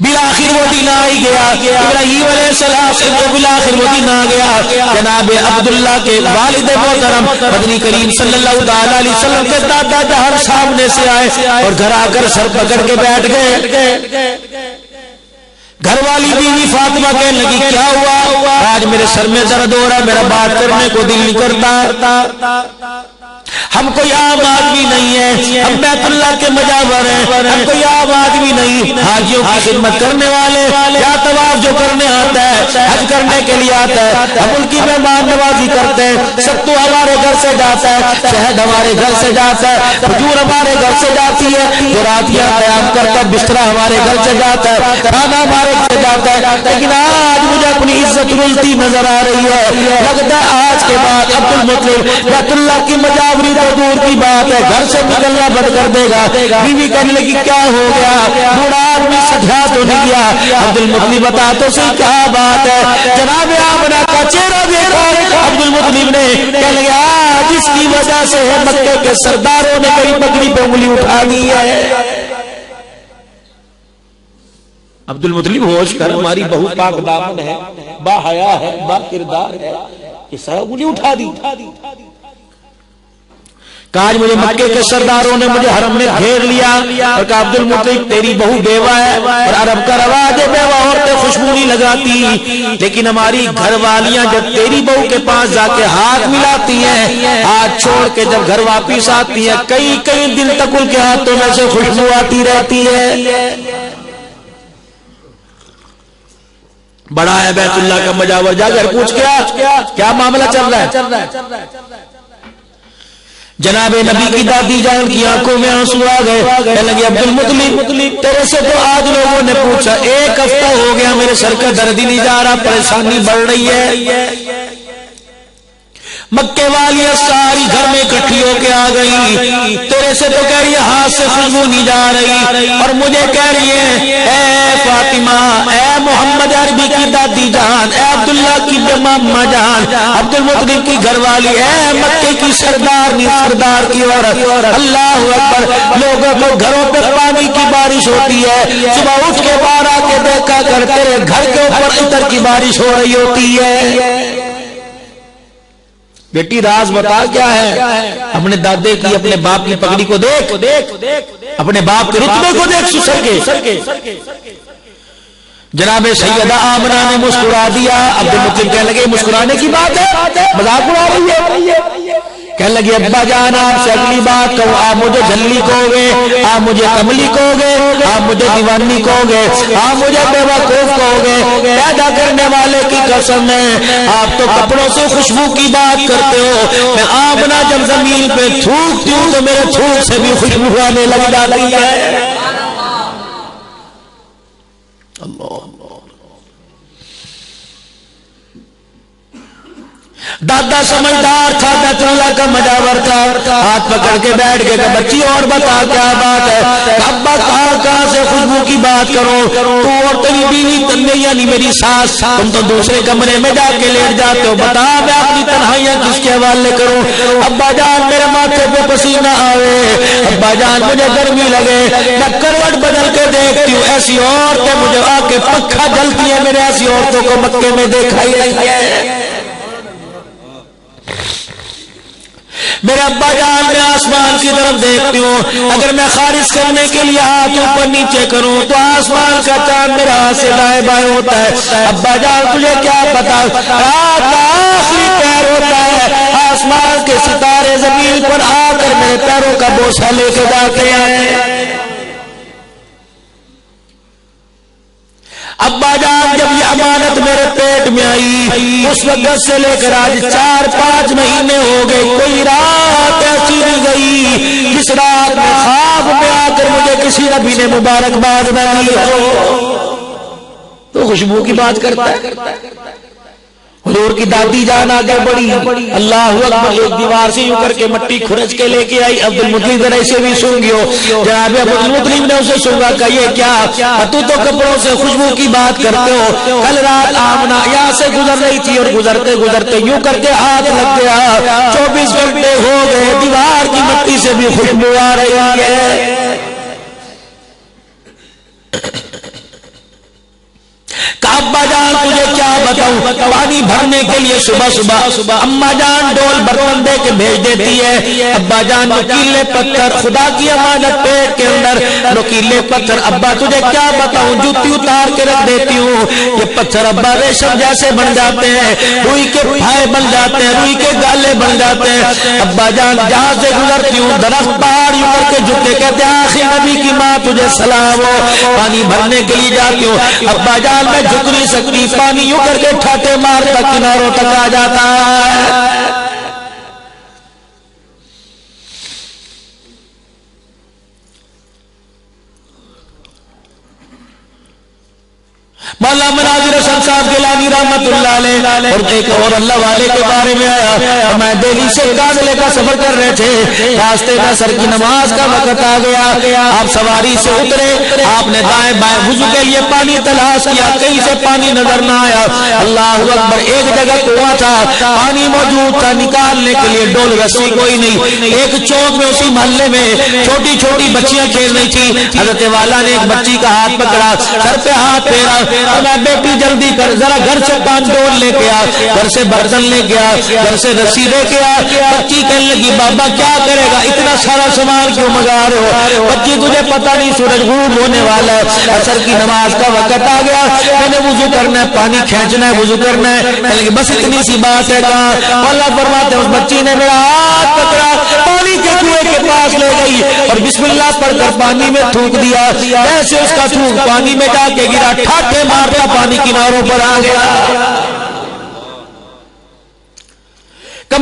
بالآخر وہ دن آ ہی گیا، ابراہیم علیہ السلام سے بالآخر وہ دن آ گیا، جناب عبداللہ کے والد محترم مدنی کریم صلی اللہ تعالی علیہ وسلم کے دادا جہاں سامنے سے آئے اور گھر آ کر سر پکڑ کے بیٹھ گئے۔ گھر والی بیوی فاطمہ کہنے لگی کیا ہوا؟ آج میرے سر میں درد ہو رہا ہے، میرا بات کرنے کو دل نہیں کرتا، ہم کوئی عام آدمی نہیں ہے، ہم بیت اللہ کے مجاور ہیں، ہم کوئی عام آدمی نہیں، حاجیوں کی خدمت کرنے والے، یا طواف جو کرنے آتا ہے، حج کرنے کے لیے آتا ہے، ہم ان کی مہمان نوازی کرتے ہیں، ستو ہمارے گھر سے جاتا ہے، شہد ہمارے گھر سے جاتا ہے، کھجور ہمارے گھر سے جاتی ہے، جو راتیاں قیام کرتا ہے، بسترا ہمارے گھر سے جاتا ہے، کھانا ہمارے گھر سے جاتا ہے، لیکن آج مجھے اپنی عزت رلتی نظر آ رہی ہے، لگتا ہے آج کے بعد عبد المطلب بیت اللہ کی مجاوری تو دور کی بات ہے، گھر سے نکلنا بند کر دے گا۔ بیوی کہنے لگی کیا ہو گیا؟ بوڑھا آدمی سٹھا تو نہیں گیا؟ عبد المطلب بتا تو صحیح کیا بات ہے؟ جناب آمنہ کا چہرہ دیکھا عبد المطلب نے، کہنے لگا جس کی وجہ سے مکے کے سرداروں نے میری پگڑی پہ انگلی اٹھا دی ہے۔ عبد المطلب ہوش کر، ہماری بہو پاک دامن ہے، با حیا ہے، با کردار ہے، کہ سر انگلی اٹھا دی۔ آج مجھے مکے کے سرداروں نے مجھے حرم میں گھیر لیا اور کہا عبد المطلب تیری بہو بیوہ ہے، اور عرب کا رواج ہے بیوہ عورتیں خوشبو نہیں لگاتی، لیکن ہماری گھر والیاں جب تیری بہو کے پاس جا کے ہاتھ ملاتی ہیں، ہاتھ چھوڑ کے جب گھر واپس آتی ہیں، کئی کئی دن تک ان کے ہاتھوں میں سے خوشبو آتی رہتی ہے۔ بڑا ہے بیت اللہ کا مجاور، جا کر پوچھ کیا معاملہ چل رہا ہے؟ جناب نبی کی دادی جان کی آنکھوں میں آنسو آ گئے، کہنے لگے عبد المطلب تیرے سے تو آج لوگوں نے پوچھا، ایک ہفتہ ہو گیا میرے سر کا درد ہی نہیں جا رہا، پریشانی بڑھ رہی ہے۔ مکے والی ساری گھر میں اکٹھی ہو کے آ گئی، تیرے سے تو کہہ رہی ہے ہاتھ سے خوشبو نہیں جا رہی، اور مجھے کہہ رہی ہے اے فاطمہ، اے محمد عربی کی دادی جان، اے عبداللہ کی اماں جان، عبد المطلب کی گھر والی، اے مکے کی سردارنی، سردار کی عورت، اللہ اکبر، لوگوں کو گھروں پہ پانی کی بارش ہوتی ہے، صبح اٹھ کے باہر آ کے دیکھا کر تیرے گھر کے اوپر عطر کی بارش ہو رہی ہوتی ہے۔ بیٹی راز بتا کیا ہے؟ اپنے دادے کی، اپنے باپ کی پگڑی کو دیکھ، اپنے باپ کے رتبے کو دیکھ سسر کے۔ جناب سیدہ آمنہ نے مسکرا دیا۔ عبد المطلب کہنے لگے مسکرانے کی بات ہے، مذاق اڑا رہی ہے؟ کہنے لگے ابا جان آپ سے اگلی بات کہو، آپ مجھے جھلی کہو گے، آپ مجھے کملی کہو گے، آپ مجھے دیوانی کہو گے، آپ مجھے بے وقوف کہو گے، پیدا کرنے والے کی قسم ہے آپ تو کپڑوں سے خوشبو کی بات کرتے ہو، میں آمنہ جب زمین پہ تھوکتی ہوں تو میرے تھوک سے بھی خوشبو آنے لگ جاتی ہے۔ اللہ دادا سمجھدار تھا، بیت اللہ کا مجاور تھا، ہاتھ پکڑ کے بیٹھ کے کہ بچی اور بتا کیا بات ہے؟ ابا کہاں سے خوشبو کی بات کرو، تو اور تیری بیوی تنہی یعنی میری ساس تم تو دوسرے کمرے میں جا کے لیٹ جاتے ہو، بتا میں اپنی تنہائیاں کس کے حوالے کروں؟ ابا جان میرے ماتھے پہ پسینہ آوے، ابا جان مجھے گرمی لگے، میں کروٹ بدل کے دیکھتی ہوں ایسی عورتیں مجھے آ کے پنکھا جلتی ہے، میرے ایسی عورتوں کو مکے میں دیکھا ہی نہیں ہے۔ میرے ابا جان میں آسمان کی طرف دیکھتی ہوں، اگر میں خارج کرنے کے لیے ہاتھ اوپر نیچے کروں تو آسمان کا چاند میرا ہاتھ سے دائیں بائیں ہوتا ہے۔ ابا جان تجھے کیا پتا، رات کا آخری پہر ہوتا ہے، آسمان کے ستارے زمین پر آ کر میرے پیروں کا بوسہ لے کے جاتے ہیں۔ ابا جان جب یہ امانت میرے پیٹ میں آئی، اس وقت سے لے کر آج 4-5 مہینے ہو گئے، کوئی رات ایسی نہیں گئی جس رات میں خواب میں آ کر مجھے کسی نبی نے مبارکباد نہ دی ہو۔ تو خوشبو کی بات کرتا ہے۔ حضور کی دادی جان آگے بڑی، اللہ اکبر، ایک دیوار سے یوں کر کے مٹی کھرچ کے لے کے آئی، عبد المطلب ذرا اسے بھی سونگیو، جناب عبد المطلب نے اسے سونگا کہ یہ کیا، تو کپڑوں سے خوشبو کی بات کرتے ہو، کل رات آمنہ یہاں سے گزر رہی تھی اور گزرتے گزرتے یوں کر کے ہاتھ لگ گیا، 24 گھنٹے ہو گئے دیوار کی مٹی سے بھی خوشبو آ رہی ہے۔ ابا جان تجھے کیا بتاؤں، پانی بھرنے کے لیے صبح صبح اما جان ڈول برتن دے کے بھیج دیتی ہے، ابا جان نکیلے پتھر، خدا کی امانت پیٹ کے اندر نکیلے پتھر، ابا تجھے کیا بتاؤں جوتی اتار کے رکھ دیتی ہوں، یہ پتھر ابا ریشم جیسے بن جاتے ہیں، روئی کے پھائے بن جاتے ہیں، روئی کے گالے بن جاتے ہیں، ابا جان جہاں سے گزرتی ہوں درخت پہاڑ یوں کر کے جھکے کہتے ہیں آخر نبی کی ماں تجھے سلام ہو، پانی بھرنے کے لیے جاتی ہوں، ابا جان میں جھک نہیں سکتی، پانی یوں کر کے ٹھاٹے مارتا کناروں تک آ جاتا ہے۔ مولا مناظر حسن صاحب گیلانی رحمت اللہ علیہ اور ایک اور اللہ والے کے بارے میں آیا، میں دہلی سے کاندلے کا سفر کر رہے تھے، راستے میں عصر کی نماز کا وقت آ گیا، آپ سواری سے اترے، آپ نے دائیں بائیں وضو کے لیے پانی تلاش کیا، کہیں سے پانی نظر نہ آیا، اللہ اکبر، ایک جگہ کنواں تھا، پانی موجود تھا، نکالنے کے لیے ڈول رسی کوئی نہیں، ایک چوک میں اسی محلے میں چھوٹی چھوٹی بچیاں کھیل رہی تھی، حضرت والا نے ایک بچی کا ہاتھ پکڑا، سر پہ ہاتھ پھیرا، میں بیٹی جلدی کر ذرا گھر سے پان ڈول لے کے آ، گھر سے برتن لے کے آ، گھر سے رسی لے کے آ، بچی کہنے لگی بابا کیا کرے گا اتنا سارا سامان کیوں منگا رہے ہو، بچی تجھے پتہ نہیں سورج غروب ہونے والا ہے، عصر کی نماز کا وقت آ گیا، میں نے وضو کرنا ہے، پانی کھینچنا ہے، وضو کرنا ہے، کہنے لگی بس اتنی سی بات ہے کہاں، اللہ فرماتے ہیں اس بچی نے میرا ہاتھ پکڑا، پانی کے کنویں کے پاس لے گئی اور بسم اللہ پڑھ کر پانی میں تھوک دیا، ایسے اس کا تھوک پانی میں جا کے گرا، ٹھاٹے مارتا پانی کناروں پر آ گیا۔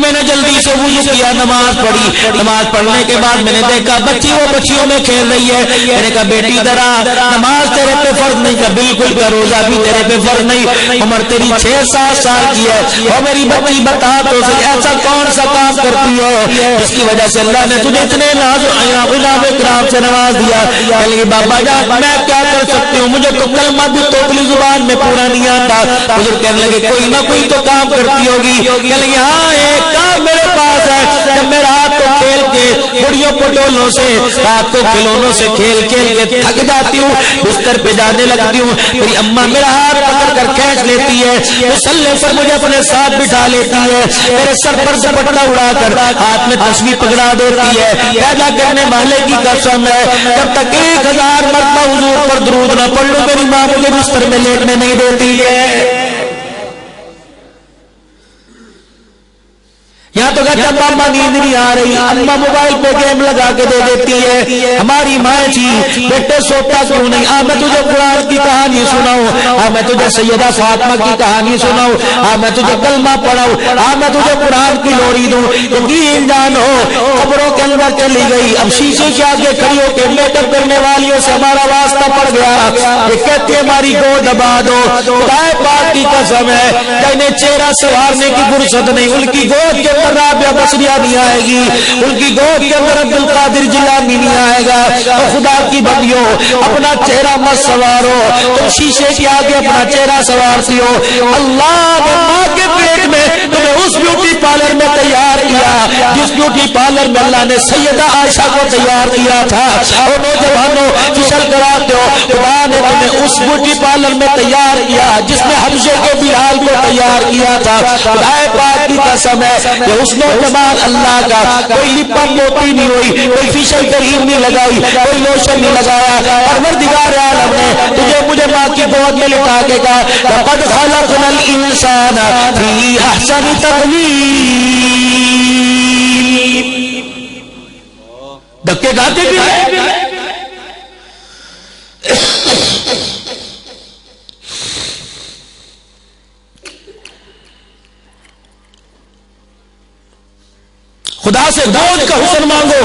میں نے جلدی سے وضو کیا، نماز پڑھی، نماز پڑھنے کے بعد میں نے دیکھا بچی وہ بچیوں میں کھیل رہی ہے، میں نے کہا بیٹی ذرا نماز تیرے پہ فرض نہیں، کہا بالکل کا روزہ بھی تیرے پہ فرض نہیں، عمر تیری 6-7 سال کی ہے، اور میری بچی بتا تو ایسا کون سا کام کرتی ہو جس کی وجہ سے اللہ نے تجھے اتنے ناز غلام کرام سے نواز دیا، کہنے لگی بابا جان میں کیا کر سکتی ہوں، مجھے تو کلمہ بھی توپلی زبان میں پورا نہیں آتا، بزرگ کہنے لگے کوئی نہ کوئی تو کام کرتی ہوگی، کہنے لگی ہاں ایک کام میرے پاس ہے، جب میں رات کو کھیل کے بڑیوں پٹولوں سے رات کو کھلونوں سے کھیل کھیل کے تھک جاتی ہوں، بستر پہ جانے لگتی ہوں، میری اماں میرا ہاتھ پکڑ کر کھینچ لیتی ہے، مسلے پر مجھے اپنے ساتھ بٹھا لیتی ہے، میرے سر پر دوپٹہ اڑا کر ہاتھ میں تسبیح پکڑا دیتی ہے، پیدا کرنے والے کی قسم ہے جب تک 1000 مرتبہ حضور پر درود نہ پڑھ لوں میری ماں مجھے بستر میں لیٹنے نہیں دیتی ہے۔ یہاں تو کہتے ہیں ماما نیند نہیں آ رہی، اماں موبائل پہ گیم لگا کے دے دیتی ہے، ہماری مائیں تھی بیٹے سوتا کیوں نہیں، میں تجھے قرآن کی کہانی سناؤں، میں تجھے سیدہ فاطمہ کی کہانی سناؤں، میں تجھے کلمہ پڑھاؤں، میں تجھے قرآن کی لوری دوں، یقین جانو قبروں کے اندر چلی گئی، اب شیشے کے آگے کھڑی ہو کے میک اپ کرنے والیوں سے ہمارا واسطہ پڑ گیا، یہ کہتے ہماری گود دبا دو، خدا پاک کی قسم ہے انہیں چہرہ سنوارنے کی فرصت نہیں، ان کی گود کے رابعہ بصریہ نہیں آئے گی، ان کی گود کے اندر عبد القادر جیلانی نہیں آئے گا، اور خدا کی بندیوں اپنا چہرہ مت سوارو، تم شیشے کے آگے اپنا چہرہ سوارتی ہو، اللہ نے ماں کے پیٹ میں تمہیں اس بیوٹی پارلر میں تیار کیا جس بیوٹی پارلر میں اللہ نے سیدہ عائشہ کو تیار کیا تھا، اور نوجوانوں فشل کراتے ہو، خدا نے تمہیں اس بیوٹی پارلر میں تیار کیا جس نے حمزے کے بلال کو تیار کیا تھا، خدا پاک کی قسم ہے اس نوجوان اللہ کا کوئی لپا موتی نہیں ہوئی، کوئی فیشل کریم نہیں لگائی، کوئی لوشن نہیں لگایا، پروردگار عالم نے تجھے مجھے ماں کی گود میں لٹا کے کہا لقد خلقنا الانسان فی احسن تقویم، دھکے کھاتے بھی خدا سے گود کا حسن مانگو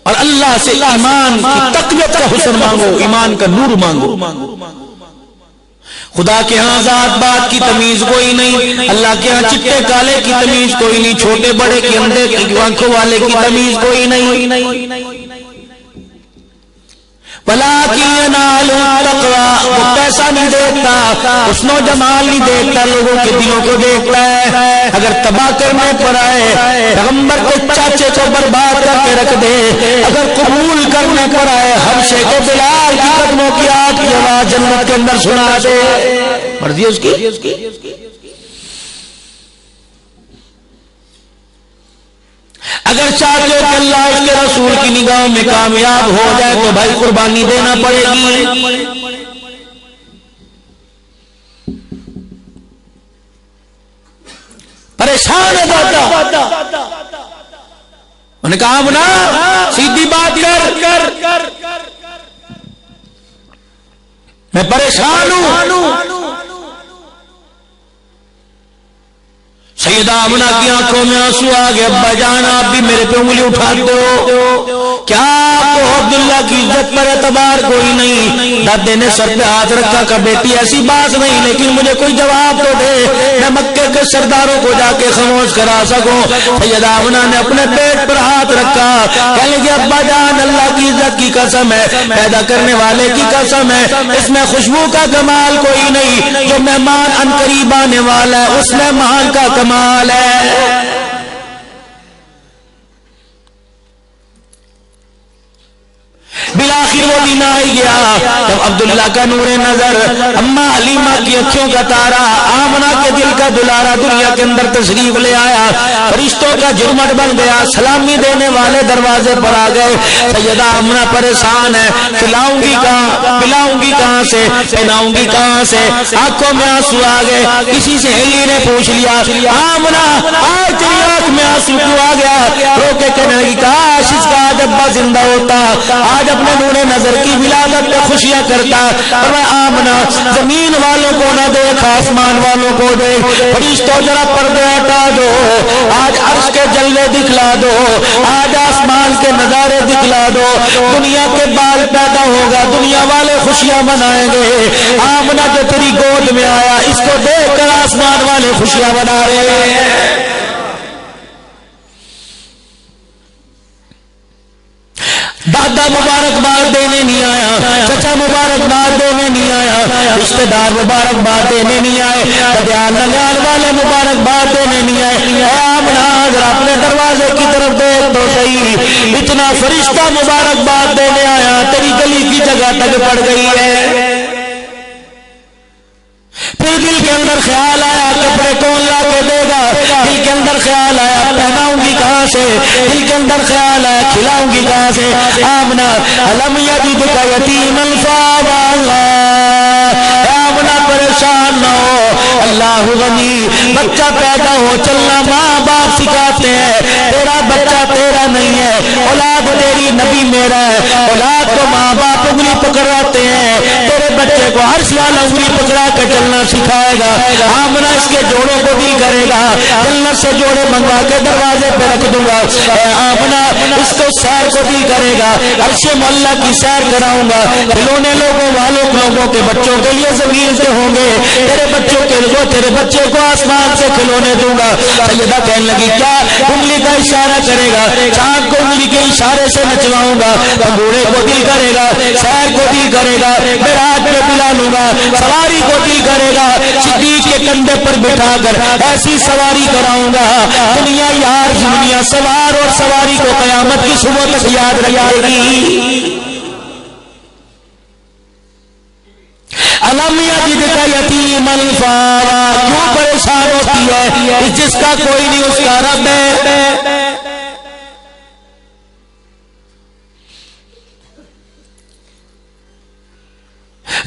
اور اللہ سے ایمان کی تقویت کا حسن مانگو، ایمان کا نور مانگو، خدا کے ہاں ذات بات کی تمیز کوئی نہیں، اللہ کے ہاں چٹے کالے کی تمیز کوئی نہیں، چھوٹے بڑے کی اندھے کی آنکھوں والے کی تمیز کوئی نہیں، وَلَٰكِنْ يَنَالُ التَّقْوَىٰ، وہ پیسہ نہیں دیکھتا، حسن و جمال نہیں دیکھتا، لوگوں کے دلوں کو دیکھتا ہے، اگر تباہ کرنے پر آئے پیغمبر کے چاچے کو برباد کر کے رکھ دے، اگر قبول کرنے پر آئے حبشے کے بلال کی قدموں کی آگ کی آواز جنت کے اندر سنا دے، مرضی اس کی۔ اگر چاہتے ہو کہ اللہ اس کے رسول کی نگاہوں میں کامیاب ہو جائے تو بھائی قربانی دینا پڑے گی۔ پریشان ہے دادا، انہوں نے کہا بنا سیدھی بات کر، میں پریشان ہوں۔ سیدہ آمنہ کی آنکھوں میں آنسو آ گئے، ابا جان آپ بھی میرے پہ انگلی اٹھاتے ہو، کیا آپ کو عبداللہ کی عزت پر اعتبار کوئی نہیں؟ دادے نے سر پہ ہاتھ رکھا کہ بیٹی ایسی بات نہیں، لیکن مجھے کوئی جواب تو دے، میں مکے کے سرداروں کو جا کے خاموش کرا سکوں۔ سیدہ آمنہ نے اپنے پیٹ پر ہاتھ رکھا، کہنے لگی ابا جان اللہ کی عزت کی قسم ہے، پیدا کرنے والے کی قسم ہے، اس میں خوشبو کا کمال کوئی نہیں، جو مہمان ان قریب آنے والا ہے اس مہمان کا کمال ہے۔ بالآخر وہ دن آ گیا جب عبداللہ کا نور نظر، اماں حلیمہ کی اکھیوں کا تارا، آمنہ کے دل کا دلارا دنیا کے اندر تشریف لے آیا، فرشتوں کا جھرمٹ بن گیا، سلامی دینے والے دروازے پر آ گئے۔ سیدہ آمنہ پریشان ہے، کھلاؤں گی کہاں، پلاؤں گی کہاں سے، پہناؤں گی کہاں سے، آنکھوں میں آنسو آ گئے۔ کسی سہیلی نے پوچھ لیا آمنہ آج تیری آنکھ میں آنسو کیوں آ گیا؟ رو کے کہنے لگی کاش اس کا آج ابا زندہ ہوتا، آج اپنے نور نظر کی ولادت پہ خوشیاں کرتا۔ اور میں آمنہ زمین والوں کو نہ دیکھ آسمان والوں کو دیکھ، فرشتوں ذرا پردے ہٹا دو، آج عرش کے جلوے دکھلا دو، آج آسمان کے نظارے دکھلا دو، دنیا کے بال پیدا ہوگا، دنیا والے خوشیاں منائیں گے۔ آمنہ جو تیری گود میں آیا اس کو دیکھ کر آسمان والے خوشیاں منا رہے ہیں۔ دادا مبارکباد دینے نہیں آیا، چچا مبارکباد دینے نہیں آیا، رشتہ دار مبارکباد دینے نہیں آئے، بدیان نگار والے مبارکباد دینے نہیں آئے۔ اے آمنہ اگر اپنے دروازے کی طرف دیکھ تو صحیح، اتنا فرشتہ مبارکباد دینے آیا تیری گلی کی جگہ تک پڑ گئی ہے۔ پھر دل کے اندر خیال آیا کپڑے کون لا کے دے گا، دل کے اندر خیال آیا پہناؤں گی کہاں سے، دل کے اندر خیال آیا کھلاؤں گی کہاں سے۔ آمنہ الم یجدک یتیما فآویٰ، آمنہ پریشان نہ ہو، اللہ غنی، بچہ پیدا ہو چلنا ماں باپ سکھاتے ہیں، تیرا بچہ تیرا نہیں ہے، اولاد تیری نبی میرا ہے، اولاد کو ماں باپ انگلی پکڑاتے ہیں، تیرے بچے کو عرش والا انگلی پکڑا کر چلنا سکھائے گا۔ آمنہ اس کے جوڑوں کو بھی کرے گا، جنت سے جوڑے منگوا کے دروازے پہ رکھ دوں گا۔ آمنہ اس کو سیر کو بھی کرے گا، عرش معلیٰ کی سیر کراؤں گا، کھلونے لوگوں کے بچوں کے لیے زمین سے ہوں گے، تیرے بچوں کے لیے تیرے بچے کو آسمان سے کھلونے دوں گا۔ سیدہ کہنے لگی کیا؟ انگلی کا اشارہ کرے گا، چاند کو انگلی کے اشارے سے نچواؤں گا، بوڑھے کو دل کرے گا، سیر کو دل کرے گا، معراج پہ بلا لوں گا، سواری کو دل کرے گا، صدیق کے کندھے پر بٹھا کر ایسی سواری کراؤں گا، دنیا یار دنیا سوار اور سواری کو قیامت کی صبح تک یاد رکھے گی۔ الم یجدک یتیما فآویٰ، کیوں پریشان ہوتی ہے؟ جس کا کوئی نہیں اس کا رب ہے۔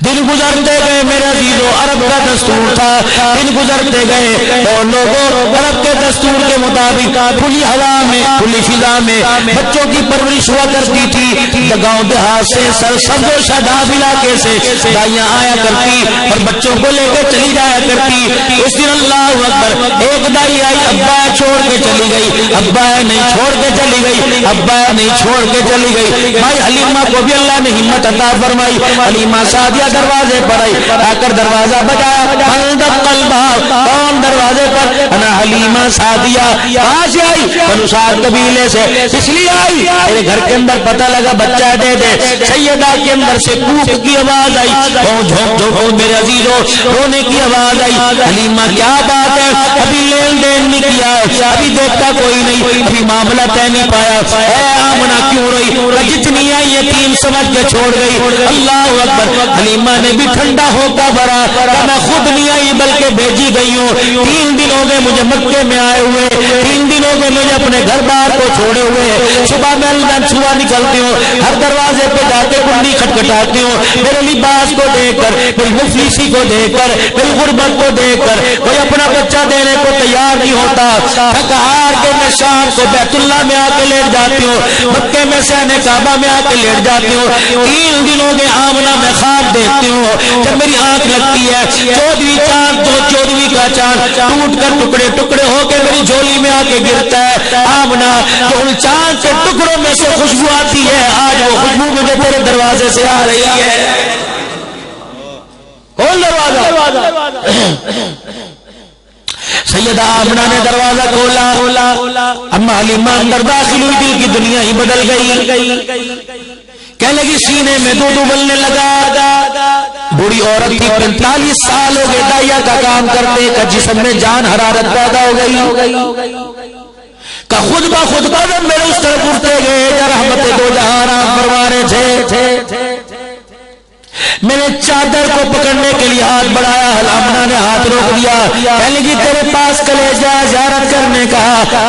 دن گزرتے گئے میرے عزیزو، عرب کا دستور تھا، دن گزرتے گئے اور لوگوں عرب کے دستور کے مطابق کھلی ہوا میں کھلی فضا میں بچوں کی پرورش ہوا کرتی تھی۔ گاؤں دیہات سے سرسبز و شاداب علاقے سے دائیاں آیا کرتی اور بچوں کو لے کے چلی جایا کرتی۔ اس دن اللہ اکبر ایک دائی آئی، ابا چھوڑ کے چلی گئی، ابا نہیں چھوڑ کے چلی گئی، ابا نہیں چھوڑ کے چلی گئی۔ بھائی حلیمہ کو بھی اللہ نے ہمت عطا فرمائی، حلیمہ سعدیہ دروازے پر آئی، آ کر دروازہ بجایا، بندق الباب، کون دروازے پر؟ انا حلیمہ سعدیہ۔ کہاں سے آئی؟ بنو سعد قبیلے سے۔ اس لیے آئی میرے گھر کے اندر پتہ لگا بچہ دے دے۔ سیدہ کے اندر سے کوک کی آواز آئی، جھونک جھونک میرے عزیزو رونے کی آواز آئی۔ حلیمہ کیا بات ہے؟ ابھی لین دین نہیں کیا، ابھی دیکھتا کوئی نہیں، ابھی معاملہ طے نہیں پایا، اے آمنہ کیوں روئی؟ جتنی آئی یتیم سمجھ کے چھوڑ گئی۔ اللہ اکبر، حلیمہ نے بھی ٹھنڈا ہو کر بھرا، میں خود نہیں آئی بلکہ بھیجی گئی ہوں، 3 دن ہو گئے مجھے مکے میں آئے ہوئے، 3 دن ہو گئے مجھے اپنے گھر بار کو چھوڑے ہوئے، صبح میں صبح نکلتی ہوں، ہر دروازے پہ جا کے کنڈی کھٹکھٹاتی ہوں، میرے لباس کو دیکھ کر، میری مفلسی کو دیکھ کر، میری غربت کو دیکھ کر کوئی اپنا بچہ دینے کو تیار نہیں ہوتا، تھک ہار کے میں شام کو بیت اللہ میں آ کے لیٹ جاتی ہوں، مکے میں سہنے کعبہ میں آ کے لیٹ جاتی ہوں، 3 دنوں کے آمنہ میں خواب دیکھتی ہوں، جب میری آنکھ لگتی ہے 14ویں چاند، 14ویں کا چاند ٹوٹ کر ٹکڑے ٹکڑے ہو کے میری جھولی میں آ کے گرتا ہے، آمنہ تو ان چاند کے ٹکڑوں میں سے خوشبو آتی ہے، آج وہ خوشبو مجھے تیرے دروازے سے آ رہی ہے۔ کھول دروازہ۔ سیدہ آمنہ نے دروازہ کھولا، اما حلیمہ اندر داخل ہوئی، دل کی دنیا ہی بدل گئی، کہنے لگی سینے میں دودھ ابلنے لگا، بوڑھی عورت تھی، 45 سال ہو گئے دائیا کا کام کرتے، کا جسم میں جان حرارت پیدا ہو گئی، کا خود بخود قدم میرے اس طرف اٹھتے گئے، رحمت دو جہاں آرام فرما رہے تھے، میں نے چادر کو پکڑنے کے لیے ہاتھ بڑھایا، آمنہ نے ہاتھ روک دیا، کہنے لگی تیرے پاس کلیجہ زیارت کرنے کا،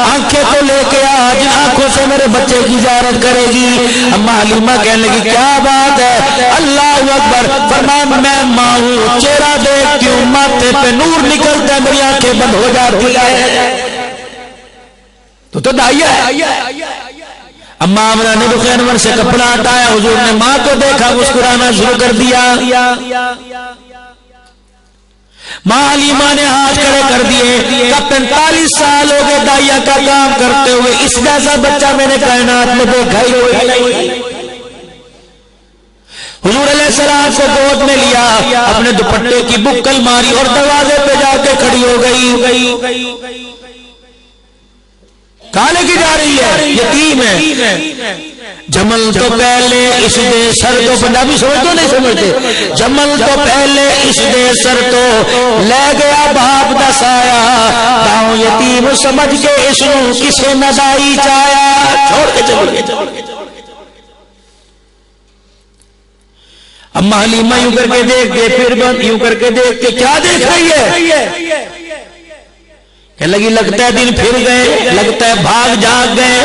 آنکھیں تو لے کے آ، جن آنکھوں سے میرے بچے کی زیارت کرے گی۔ اما حلیمہ کہنے لگی کیا بات ہے؟ اللہ اکبر، فرمایا میں ماں ہوں، چہرہ دیکھتی ہوں ماتھے پہ نور نکلتا ہے، میری آنکھیں بند ہو جاتی ہے، تو داعیہ ہے۔ اما آمنہ نے رخ انور سے کپڑا ہٹایا، حضور نے ماں کو دیکھا، مسکرانا شروع کر دیا، ماں حلیمہ نے ہاتھ کھڑے کر دیے، 45 سال ہو گئے داعیہ کا کام کرتے ہوئے، اس جیسا بچہ میں نے کائنات میں دیکھا ہی نہیں۔ حضور علیہ السلام کو گود میں لیا، اپنے دوپٹے کی بکل ماری اور دروازے پہ جا کے کھڑی ہو گئی، کہاں لے کے جا رہی ہے؟ یتیم ہے۔ جمل تو پہلے اس دے سر تو، پنجابی سمجھتے نہیں سمجھتے، جمل تو پہلے اس دے سر تو لے گیا باپ دا سایہ، گاؤں یتیم سمجھ کے اس نو کسے نہ دائی چایا، چھوڑ کے چلے۔ اما حلیمہ یوں کر کے دیکھ کے پھر بند، یوں کر کے دیکھ کے کیا دیکھ رہی ہے؟ کہ لگی لگتا ہے دن پھر گئے، لگتا ہے بھاگ جاگ گئے،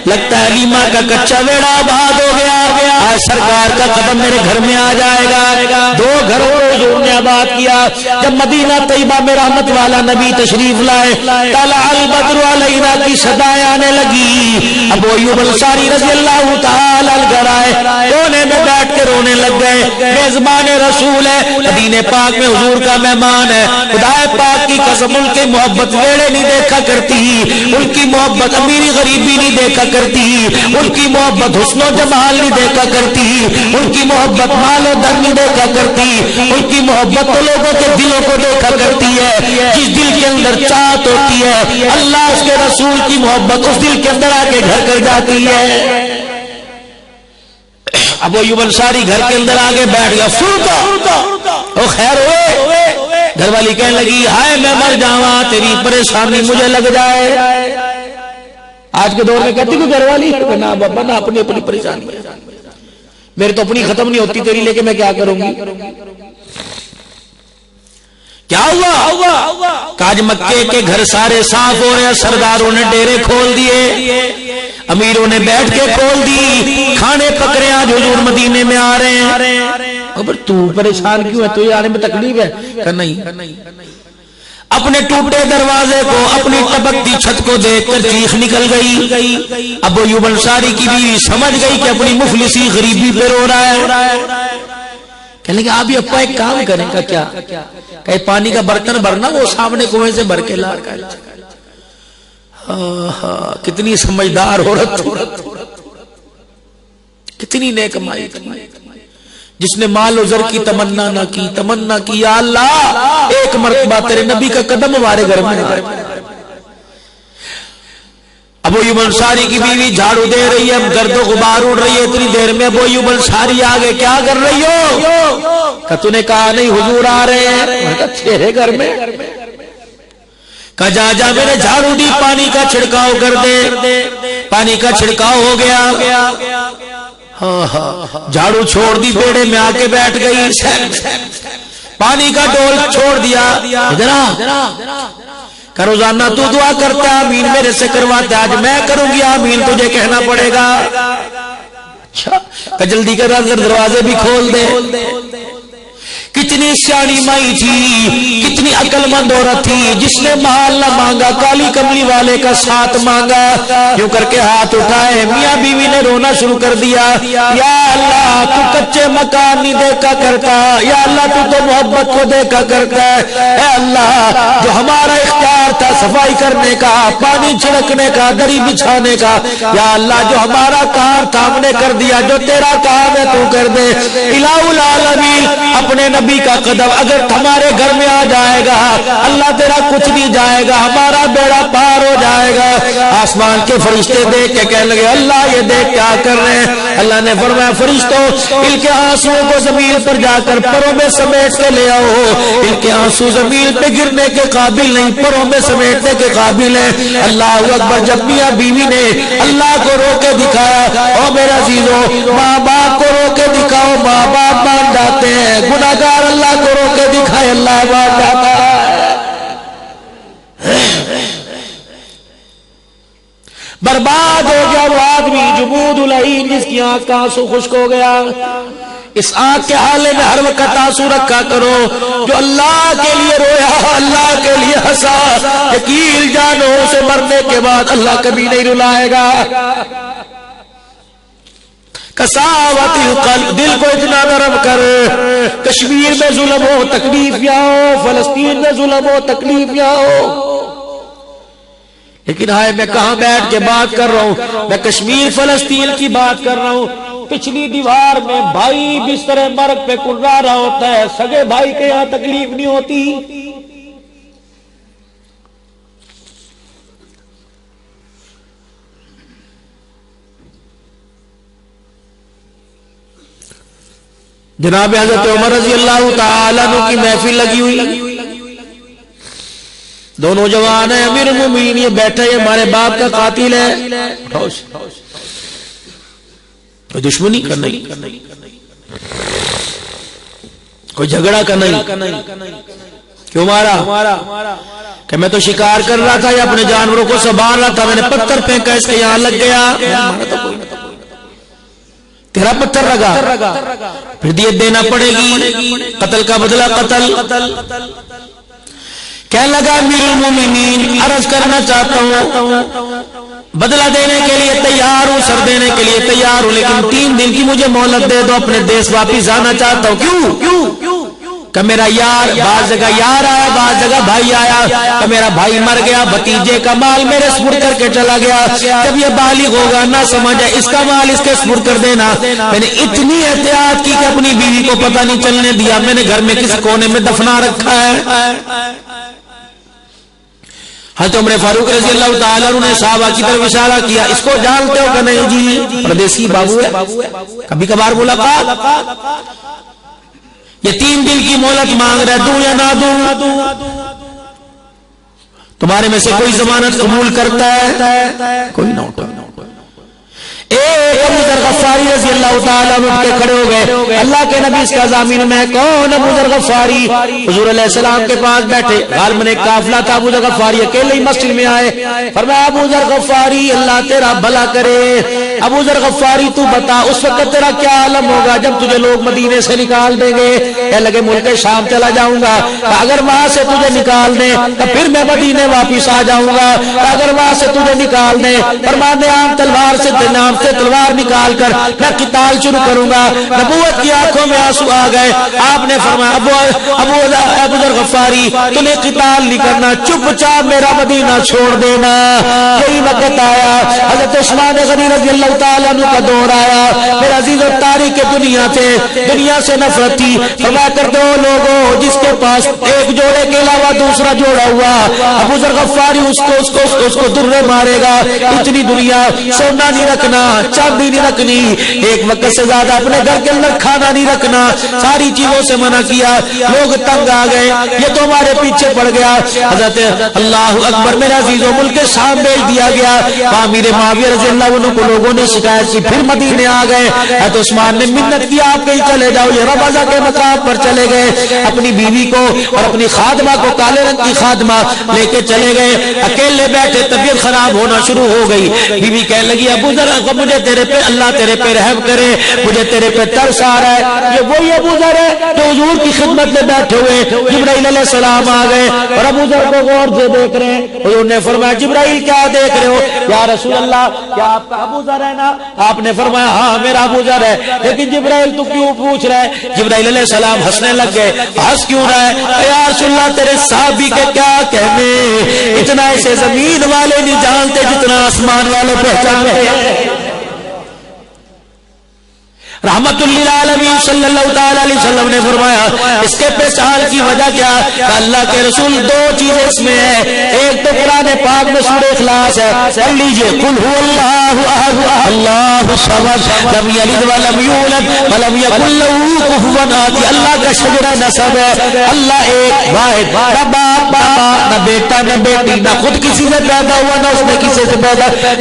لگتا ہے حلیمہ کا کچا ویڑا آباد ہو گیا، آج سرکار کا قدم میرے گھر میں آ جائے گا۔ 2 گھروں کو حضور نے آباد کیا۔ جب مدینہ طیبہ میں رحمت والا نبی تشریف لائے، طلع البدر علینا کی صدائیں آنے لگی، ابو ایوب انصاری رضی اللہ تعالی عنہ آئے، کونے میں بیٹھ کے رونے لگ گئے، میزبان رسول ہے، مدینے پاک میں حضور کا مہمان ہے، خدا پاک کی قسم ان کے محبت نہیں دیکھا کرتی، ان کی محبت امیری غریبی نہیں دیکھا کرتی، ان کی محبت حسن و جمال نہیں دیکھا کرتی، ان کی محبت مال و در نہیں دیکھا کرتی، ان کی محبت تو لوگوں کے دلوں کو دیکھا کرتی ہے، جس دل کے اندر چاہت ہوتی ہے اللہ اس کے رسول کی محبت اس دل کے اندر آ کے گھر کر جاتی ہے۔ ابو ایوب انصاری گھر کے اندر آگے بیٹھ گیا، او خیر ہوئے؟ گھر والی کہنے لگی ہائے میں مر جاواں، تیری پریشانی مجھے لگ جائے۔ آج کے دور میں کہتی کوئی گھر والی نہ بابا نہ اپنی اپنی پریشانی، میرے تو اپنی ختم نہیں ہوتی، تیری لے کے میں کیا کروں گی؟ کیا ہوا؟ کاج مکے کے گھر سارے صاف ہو رہے ہیں، سرداروں نے ڈیرے کھول دیے، امیروں نے بیٹھ کے کھول دی، کھانے پک رہے ہیں، آج حضور مدینے میں آ رہے ہیں۔ اب تو پریشان کیوں ہے؟ تو یہ آنے میں تکلیف ہے؟ کہ نہیں؟ اپنے ٹوٹے دروازے کو، اپنی ٹپکتی چھت کو دیکھ کر چیخ نکل گئی۔ ابو ایوب انصاری کی بیوی سمجھ گئی کہ اپنی مفلسی غریبی پہ رو رہا ہے، کہنے لگے آپ ابا ایک کام کریں گا کیا؟ کہ پانی کا برتن بھرنا، وہ سامنے کنویں سے بھر کے لا کر۔ کتنی سمجھدار عورت، کتنی نیک مائی، جس نے مال و زر کی تمنا نہ کی، تمنا کی یا اللہ ایک مرتبہ تیرے نبی کا قدم ہمارے گھر میں آئے۔ ابو ایوب انصاری کی بیوی جھاڑو دے رہی ہے، گرد و غبار اڑ رہی ہے، اتنی دیر میں ابو ایوب انصاری آگے، کیا کر رہی ہو؟ کہ تو نے کہا نہیں حضور آ رہے ہیں، تیرے گھر میں کہا جا جا میرے جھاڑو دی پانی کا چھڑکاؤ کر دے. پانی کا چھڑکاؤ ہو گیا. جھاڑو چھوڑ دی بیڑے میں آ کے بیٹھ گئی. پانی کا ڈول چھوڑ دیا. کہ روزانہ تو دعا کرتا ہے آمین میرے سے کرواتا، آج میں کروں گی آمین تجھے کہنا پڑے گا. کہ جلدی کر دروازے بھی کھول دے. کتنی سیانی مائی تھی، کتنی عقل مند عورت تھی جس نے مال نہ مانگا، کالی کملی والے کا ساتھ مانگا. یوں کر کے ہاتھ اٹھائے، میاں بیوی نے رونا شروع کر دیا. یا اللہ تو کچے مکان نہیں دیکھا کرتا، یا اللہ تو محبت کو دیکھا کرتا ہے. اے اللہ جو ہمارا اختیار تھا صفائی کرنے کا، پانی چھڑکنے کا، دری بچھانے کا، یا اللہ جو ہمارا کام تھا ہم نے کر دیا، جو تیرا کام ہے تو کر دے. الہ العالمین اپنے نبی کا قدم اگر ہمارے گھر میں آ جائے گا اللہ تیرا کچھ نہیں جائے گا، ہمارا بیڑا پار ہو جائے گا. آسمان کے فرشتے دیکھ کے کہنے لگے اللہ یہ دیکھ کیا کر رہے ہیں. اللہ نے فرمایا فرشتوں ان کے آنسو کو زمین پر جا کر پروں میں سمیٹ کے لے آؤ. ان کے آنسو زمین پہ گرنے کے قابل نہیں، پروں میں سمیٹنے کے قابل ہیں. اللہ اکبر. جب میاں بیوی نے اللہ کو رو کے دکھایا، او میرے عزیزوں ماں باپ کو رو کے دکھاؤ، ماں باپ مان جاتے ہیں. گناہگار اللہ کو رو کے دکھائے اللہ مان جاتا ہے. برباد ہو گیا وہ آدمی جمود العین جس کی آنکھ کا آنسو خشک ہو گیا. اس آنکھ کے حالے میں ہر وقت آنسو رکھا کرو. جو اللہ کے لیے رویا اللہ کے لیے ہنسا، یقین جانو اسے مرنے کے بعد اللہ کبھی نہیں رلائے گا. کساوت القلب، دل کو اتنا نرم کر. کشمیر میں ظلم ہو تکلیف یا ہو، فلسطین میں ظلم ہو تکلیف یا ہو، لیکن ہائے میں کہاں بیٹھ کے بات کر رہا ہوں، میں کشمیر فلسطین کی بات کر رہا ہوں. پچھلی دیوار میں بھائی بستر مرگ پہ کرا رہا ہوتا ہے، سگے بھائی کے یہاں تکلیف نہیں ہوتی. جناب حضرت عمر رضی اللہ تعالیٰ عنہ کی محفل لگی ہوئی، دونوں جوان ہیں، امیر المومنین یہ بیٹھا ہے ہمارے باپ کا قاتل ہے. کوئی دشمنی کا نہیں، کوئی جھگڑا کا نہیں. کیوں مارا؟ کہ میں تو شکار کر رہا تھا یا اپنے جانوروں کو سنبھال رہا تھا، میں نے پتھر پھینکا اس کے یہاں لگ گیا. تیرا پتھر لگا، پھر دیت دینا پڑے گی، قتل کا بدلہ قتل. کہنے لگا امیر المومنین عرض کرنا چاہتا ہوں بدلہ دینے کے لیے تیار ہوں، سر دینے کے لیے تیار ہوں، لیکن 3 دن کی مجھے مہلت دے دو، اپنے دیش واپس آنا چاہتا ہوں. کیوں؟ کہ میرا یار، بعض جگہ یار آیا بعض جگہ بھائی آیا، کہ میرا بھائی مر گیا، بھتیجے کا مال میرے سپرد کر کے چلا گیا، جب یہ بالغ ہوگا نہ سمجھے اس کا مال اس کے سپرد کر دینا. میں نے اتنی احتیاط کی کہ اپنی بیوی کو پتہ نہیں چلنے دیا، میں نے گھر میں کس کونے میں دفنا رکھا ہے. حضرت عمر فاروق رضی اللہ تعالیٰ عنہ نے صحابہ کی طرف اشارہ کیا، اس کو جانتے ہو کہ نہیں؟ جی پردیسی بابو ہے، کبھی کبھار ملاقات. یہ 3 دن کی مہلت مانگ رہا ہے، دوں یا نہ دوں؟ تمہارے میں سے کوئی ضمانت قبول کرتا ہے؟ کوئی نہ اٹھا. ایک ابو ذر غفاری رضی اللہ تعالیٰ عنہ اٹھ کے کھڑے ہو گئے. اللہ کے نبی اس کا ضامن میں کون؟ ابو ذر غفاری. حضور علیہ السلام کے پاس بیٹھے، غالباً ایک قافلہ تھا. ابو ذر غفاری اکیلے ہی مسجد میں آئے. فرمایا ابو ذر غفاری اللہ تیرا بھلا کرے. ابو ذر غفاری تو بتا اس وقت تیرا کیا عالم ہوگا جب تجھے لوگ مدینے سے نکال دیں گے؟ کہنے لگے ملک شام چلا جاؤں گا، اگر وہاں سے تجھے نکال دیں تو پھر میں مدینے واپس آ جاؤں گا، اگر وہاں سے تجھے نکال دیں فرمانے عام تلوار سے نام سے تلوار نکال کر میں قتال شروع کروں گا. نبوت کی آنکھوں میں آنسو آ گئے. آپ نے فرمایا ابو ذر غفاری تمہیں قتال نہیں کرنا، چپ چاپ میرا مدینہ چھوڑ دینا. یہی وقت آیا حضرت عثمان غنی رضی اللہ اللہ تعالیٰ عنہ کا دور آیا، میرے عزیز و تاریخ دنیا تھے، دنیا سے نفرت تھی، فرمایا کرتے ہو لوگوں جس کے پاس ایک جوڑے کے علاوہ دوسرا جوڑا ہوا ابو ذر غفاری اس کو درے مارے گا، اتنی دنیا، سونا نہیں رکھنا، چاندی نہیں رکھنی، ایک وقت سے زیادہ اپنے گھر کے اندر کھانا نہیں رکھنا، ساری چیزوں سے منع کیا، لوگ تنگ آ گئے، یہ تو ہمارے پیچھے پڑ گیا، حضرت اللہ اکبر میرے عزیزوں ملک شام بھیج دیا گیا، امیر معاویہ رضی اللہ عنہ کو لوگوں نے شکایت کی، پھر مدینے آ گئے، حضرت عثمان نے منت کیا آپ کہیں چلے جاؤ، یہ ربضہ کے مقام پر چلے گئے، اپنی بیوی کو اور اپنی خادمہ کو، کالے رنگ کی خادمہ لے کے چلے گئے، اکیلے بیٹھے، طبیعت خراب ہونا شروع ہو گئی، بیوی کہنے لگی ابو ذر مجھے تیرے پہ اللہ تیرے پہ رحم کرے، مجھے تیرے پہ ترس آ رہا ہے، یہ وہی ابو ذر ہے جو حضور کی خدمت میں بیٹھے ہوئے، جبرائیل علیہ السلام آ گئے اور ابو ذر کو غور سے دیکھ رہے ہیں، حضور نے فرمایا جبرائیل کیا دیکھ رہے ہو یا رسول اللہ، کیا آپ کا ابو ذر ہے نا؟ آپ نے فرمایا ہاں میرا ابو ذر ہے، لیکن جبرائیل تو کیوں پوچھ رہا ہے؟ جبرائیل علیہ السلام ہنسنے لگ گئے، ہنس کیوں رہا ہے یا رسول اللہ تیرے صحابی کے کیا کہنے، اتنا ایسے زمین والے نہیں جانتے جتنا آسمان والے پہچانتے ہیں۔ رحمت للعالمین صلی اللہ تعالی علیہ وسلم نے فرمایا اس کے پہچان کی وجہ کیا کہ اللہ کے رسول دو چیزیں اس میں ہیں، ایک تو قرآن پاک میں سورہ اخلاص ہے، پڑھ لیجئے قل هو اللہ احد اللہ الصمد لم یلد ولم یولد ولم یکن له کفوا احد، اللہ کا شجرہ نسب ہے، اللہ ایک واحد، نہ باپ نہ بیٹا نہ بیٹی، نہ خود کسی سے پیدا ہوا نہ اس نے کسی سے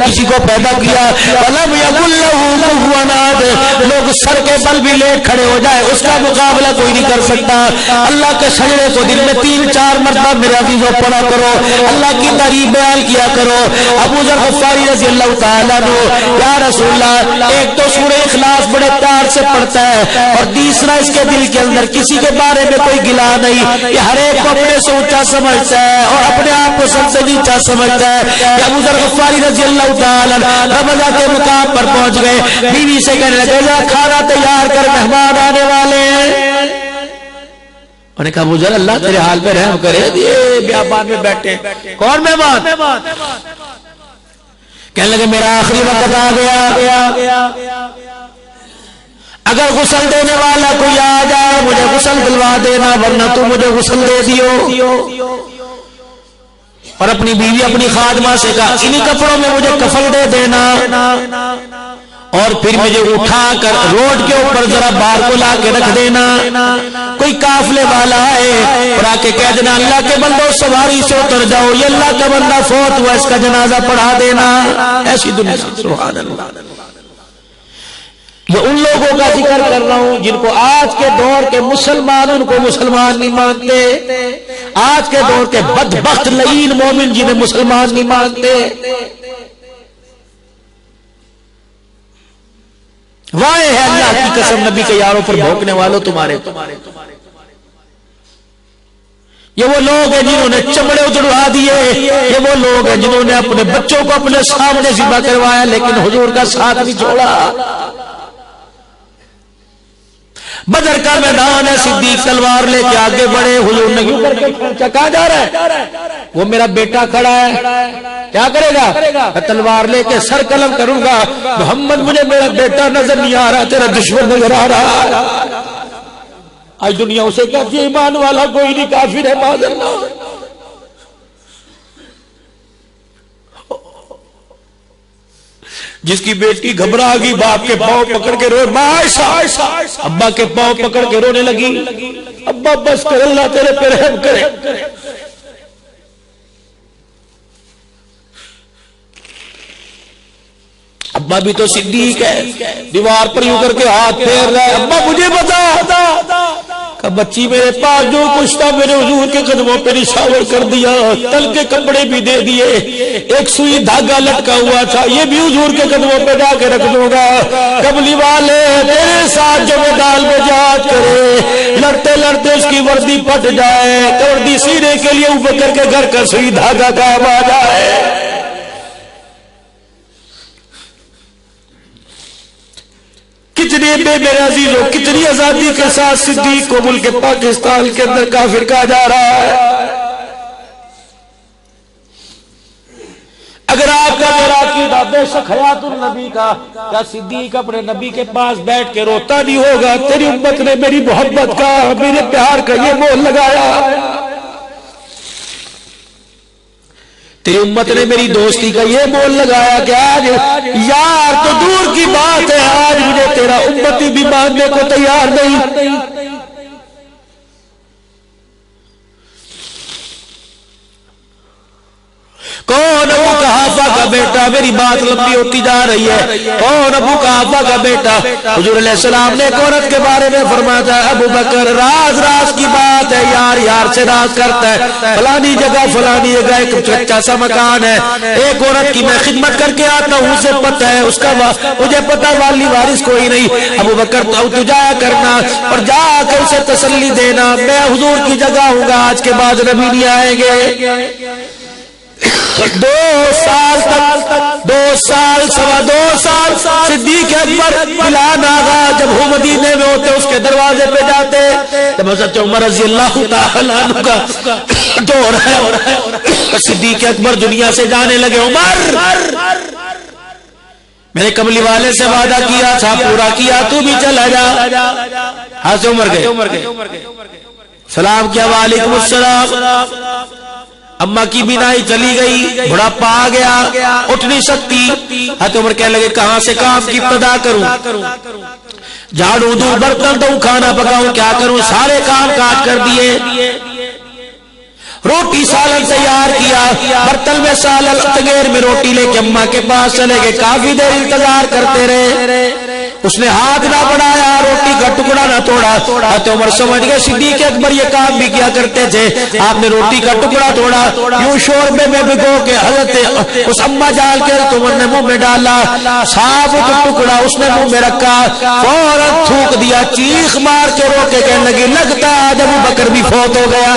کسی کو پیدا کیا، ولم یکن له کفوا احد، لوگ سر کے بل بھی لیٹ کھڑے ہو جائے اس کا مقابلہ کوئی نہیں کر سکتا۔ اللہ کے شجرے کو دن میں 3-4 مرتبہ میرے عزیزوں پڑھا کرو، اللہ کی تعریف بیان کیا کرو۔ ابو ذر غفاری رضی اللہ تعالیٰ عنہ یا رسول اللہ ایک تو سورہ اخلاص بڑے پیار سے پڑھتا ہے اور تیسرا اس کے دل کے اندر کسی کے بارے میں کوئی گلا نہیں، یہ ہر ایک کو اپنے سے اونچا سمجھتا ہے اور اپنے آپ کو سب سے نیچا سمجھتا ہے۔ ابو ذر غفاری رضی اللہ تعالیٰ رمضان کے مقام پر پہنچ گئے، بیوی سے کہنے لگے کھانا تیار کر مہمان آنے والے ہیں، انہوں نے کہا ابو ذر اللہ تیرے حال پہ رحم کرے، یہ بیابان میں بیٹھے کون مہمان؟ کہنے لگے میرا آخری وقت آ گیا، اگر غسل دینے والا کوئی آ جائے مجھے غسل دلوا دینا ورنہ تو مجھے غسل دے دیو، اور اپنی بیوی اپنی خادمہ سے کہا انہی کپڑوں میں مجھے کفن دے دینا، اور پھر مجھے اٹھا کر روڈ کے اوپر ذرا بار کو لا کے رکھ دینا، کوئی قافلے والا ہے اور آ کے کہہ دینا اللہ کے بندو سواری سے اتر جاؤ، یہ اللہ کا بندہ فوت ہوا اس کا جنازہ پڑھا دینا۔ ایسی دنیا سبحان اللہ، یہ ان لوگوں کا ذکر کر رہا ہوں جن کو آج کے دور کے مسلمان ان کو مسلمان نہیں مانتے، آج کے دور کے بدبخت لعین مومن جنہیں مسلمان نہیں مانتے۔ واہ ہے اللہ کی قسم نبی کے یاروں پر بھونکنے والوں تمہارے، یہ وہ لوگ ہیں جنہوں نے چمڑے اتروا دیے، یہ وہ لوگ ہیں جنہوں نے اپنے بچوں کو اپنے سامنے ذبح کروایا لیکن حضور کا ساتھ نہیں چھوڑا۔ بدر کا میدان ہے، صدیق تلوار لے کے آگے بڑھے، حضور نے کیوں کر کے کھینچا، کہاں جا رہا ہے؟ وہ میرا بیٹا کھڑا ہے، کیا کرے گا؟ تلوار لے کے سر قلم کروں گا، محمد مجھے میرا بیٹا نظر نہیں آ رہا، تیرا دشمن نظر آ رہا۔ آج دنیا اسے کہتی ہے ایمان والا کوئی نہیں، کافر ہے معاذ اللہ۔ جس کی بیٹی گھبرا گئی باپ کے پاؤں پکڑ کے روئے، ابا کے پاؤں پکڑ کے رونے لگی، ابا بس کر اللہ تیرے پہ رحم کرے۔ ابا بھی تو صدیق ہے، دیوار پر یوں کر کے ہاتھ پھیر رہا ہے، ابا مجھے بتا، کہ بچی میرے پاس جو کچھ تھا میرے حضور کے قدموں پہ نشاور کر دیا، تل کے کپڑے بھی دے دیے، ایک سوئی دھاگا لٹکا ہوا تھا یہ بھی حضور کے قدموں پہ جا کے رکھ دوں گا، قبلی والے تیرے ساتھ جو میدان میں جہاد کرے، لڑتے لڑتے اس کی وردی پھٹ جائے، وردی سینے کے لیے اوپر کر کے گھر کا سوئی دھاگا کام آ جائے۔ کتنے بے میرے عزیزوں، کتنی آزادی کے ساتھ صدیق کو ملک پاکستان کے اندر کافر کہا جا رہا ہے۔ اگر آپ کا میرا عقیدہ بے شک حیات النبی کا، کیا صدیق اپنے نبی کے پاس بیٹھ کے روتا نہیں ہوگا؟ تیری امت نے میری محبت کا، میرے پیار کا یہ مول لگایا، تیری امت نے میری دوستی کا یہ مول لگایا کہ آج یار تو دور کی بات ہے، آج مجھے تیرا امتی بھی ماننے کو تیار نہیں۔ کون ابو قحافہ کا بیٹا؟ میری بات لمبی ہوتی جا رہی ہے۔ کون ابو قحافہ کا بیٹا؟ حضور علیہ السلام نے ایک عورت کے بارے میں فرمایا تھا، ابو بکر راز راز کی بات ہے، یار یار سے راز کرتا ہے، فلانی جگہ ایک کچا سا مکان ہے، ایک عورت کی میں خدمت کر کے آتا ہوں، اسے پتہ ہے، اس کا مجھے پتہ والی وارث کوئی نہیں۔ ابو بکر تو جایا کرنا اور جا کر اسے تسلی دینا، میں حضور کی جگہ ہوں گا، آج کے بعد نبی نہیں آئیں گے۔ 2 سال سوا 2 سال صدیق اکبر بلال آغا جب وہ مدینے میں ہوتے اس کے دروازے پہ جاتے، جب حضرت عمر رضی اللہ تعالی عنہ کا دور ہے، صدیق اکبر دنیا سے جانے لگے، عمر میرے کملی والے سے وعدہ کیا تھا پورا کیا، تو بھی چلا جا۔ ہاں سے عمر گئے، سلام کیا، وعلیکم السلام۔ اماں کی بینائی چلی گئی، بڑھاپا آ گیا، اٹھ نہیں سکتی۔ حضرت عمر کہنے لگے کہاں سے کام کی ابتدا کروں؟ جھاڑو دوں، برتن دوں، کھانا پکاؤں، کیا کروں؟ سارے کام کاج کر دیے، روٹی سالن تیار کیا، برتن میں سالن، تگیر میں روٹی لے کے اماں کے پاس چلے گئے، کافی دیر انتظار کرتے رہے، اس نے ہاتھ نہ بڑھایا، روٹی کا ٹکڑا نہ توڑا۔ حضرت عمر سمجھ گئے صدیق اکبر یہ کام بھی کیا کرتے تھے، آپ نے روٹی کا ٹکڑا توڑا، یوں شوربے میں بھگو کے حضرت اس اماں جان کے حضرت عمر نے منہ میں ڈالا، صاف ٹکڑا اس نے منہ میں رکھا، فوراً تھوک دیا، چیخ مار کے رو کے کہنے لگی لگتا آج ابو بکر بھی فوت ہو گیا۔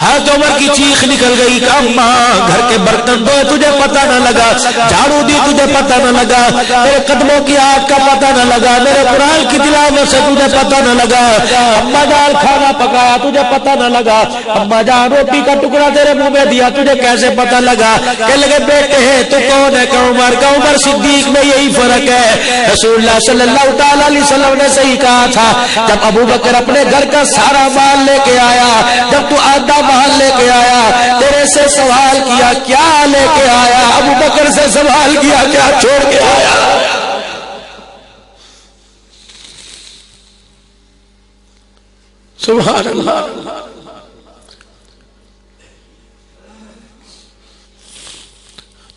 حضرت عمر کی چیخ نکل گئی کہ اماں گھر کے برتن دھوئے تجھے پتہ نہ لگا، جھاڑو دی تجھے پتہ نہ لگا، میرے قدموں کی آگ کا پتہ نہ لگا، میرے قرآن کی تلاوت سے تجھے پتہ نہ لگا، اماں جان کھانا پکایا تجھے پتہ نہ لگا، اماں جان روٹی کا ٹکڑا تیرے منہ میں دیا تجھے کیسے پتہ لگا؟ کہنے لگے بیٹے تو کون ہے؟ کہ عمر کا، عمر صدیق میں یہی فرق ہے۔ رسول اللہ صلی اللہ تعالی علیہ وسلم نے صحیح کہا تھا، جب ابو بکر اپنے گھر کا سارا مال لے کے آیا، جب تو آدھا مال لے کے آیا، تیرے سے سوال کیا کیا لے کے آیا؟ ابو بکر سے سوال کیا کیا چھوڑ کے آیا؟ سبحان اللہ۔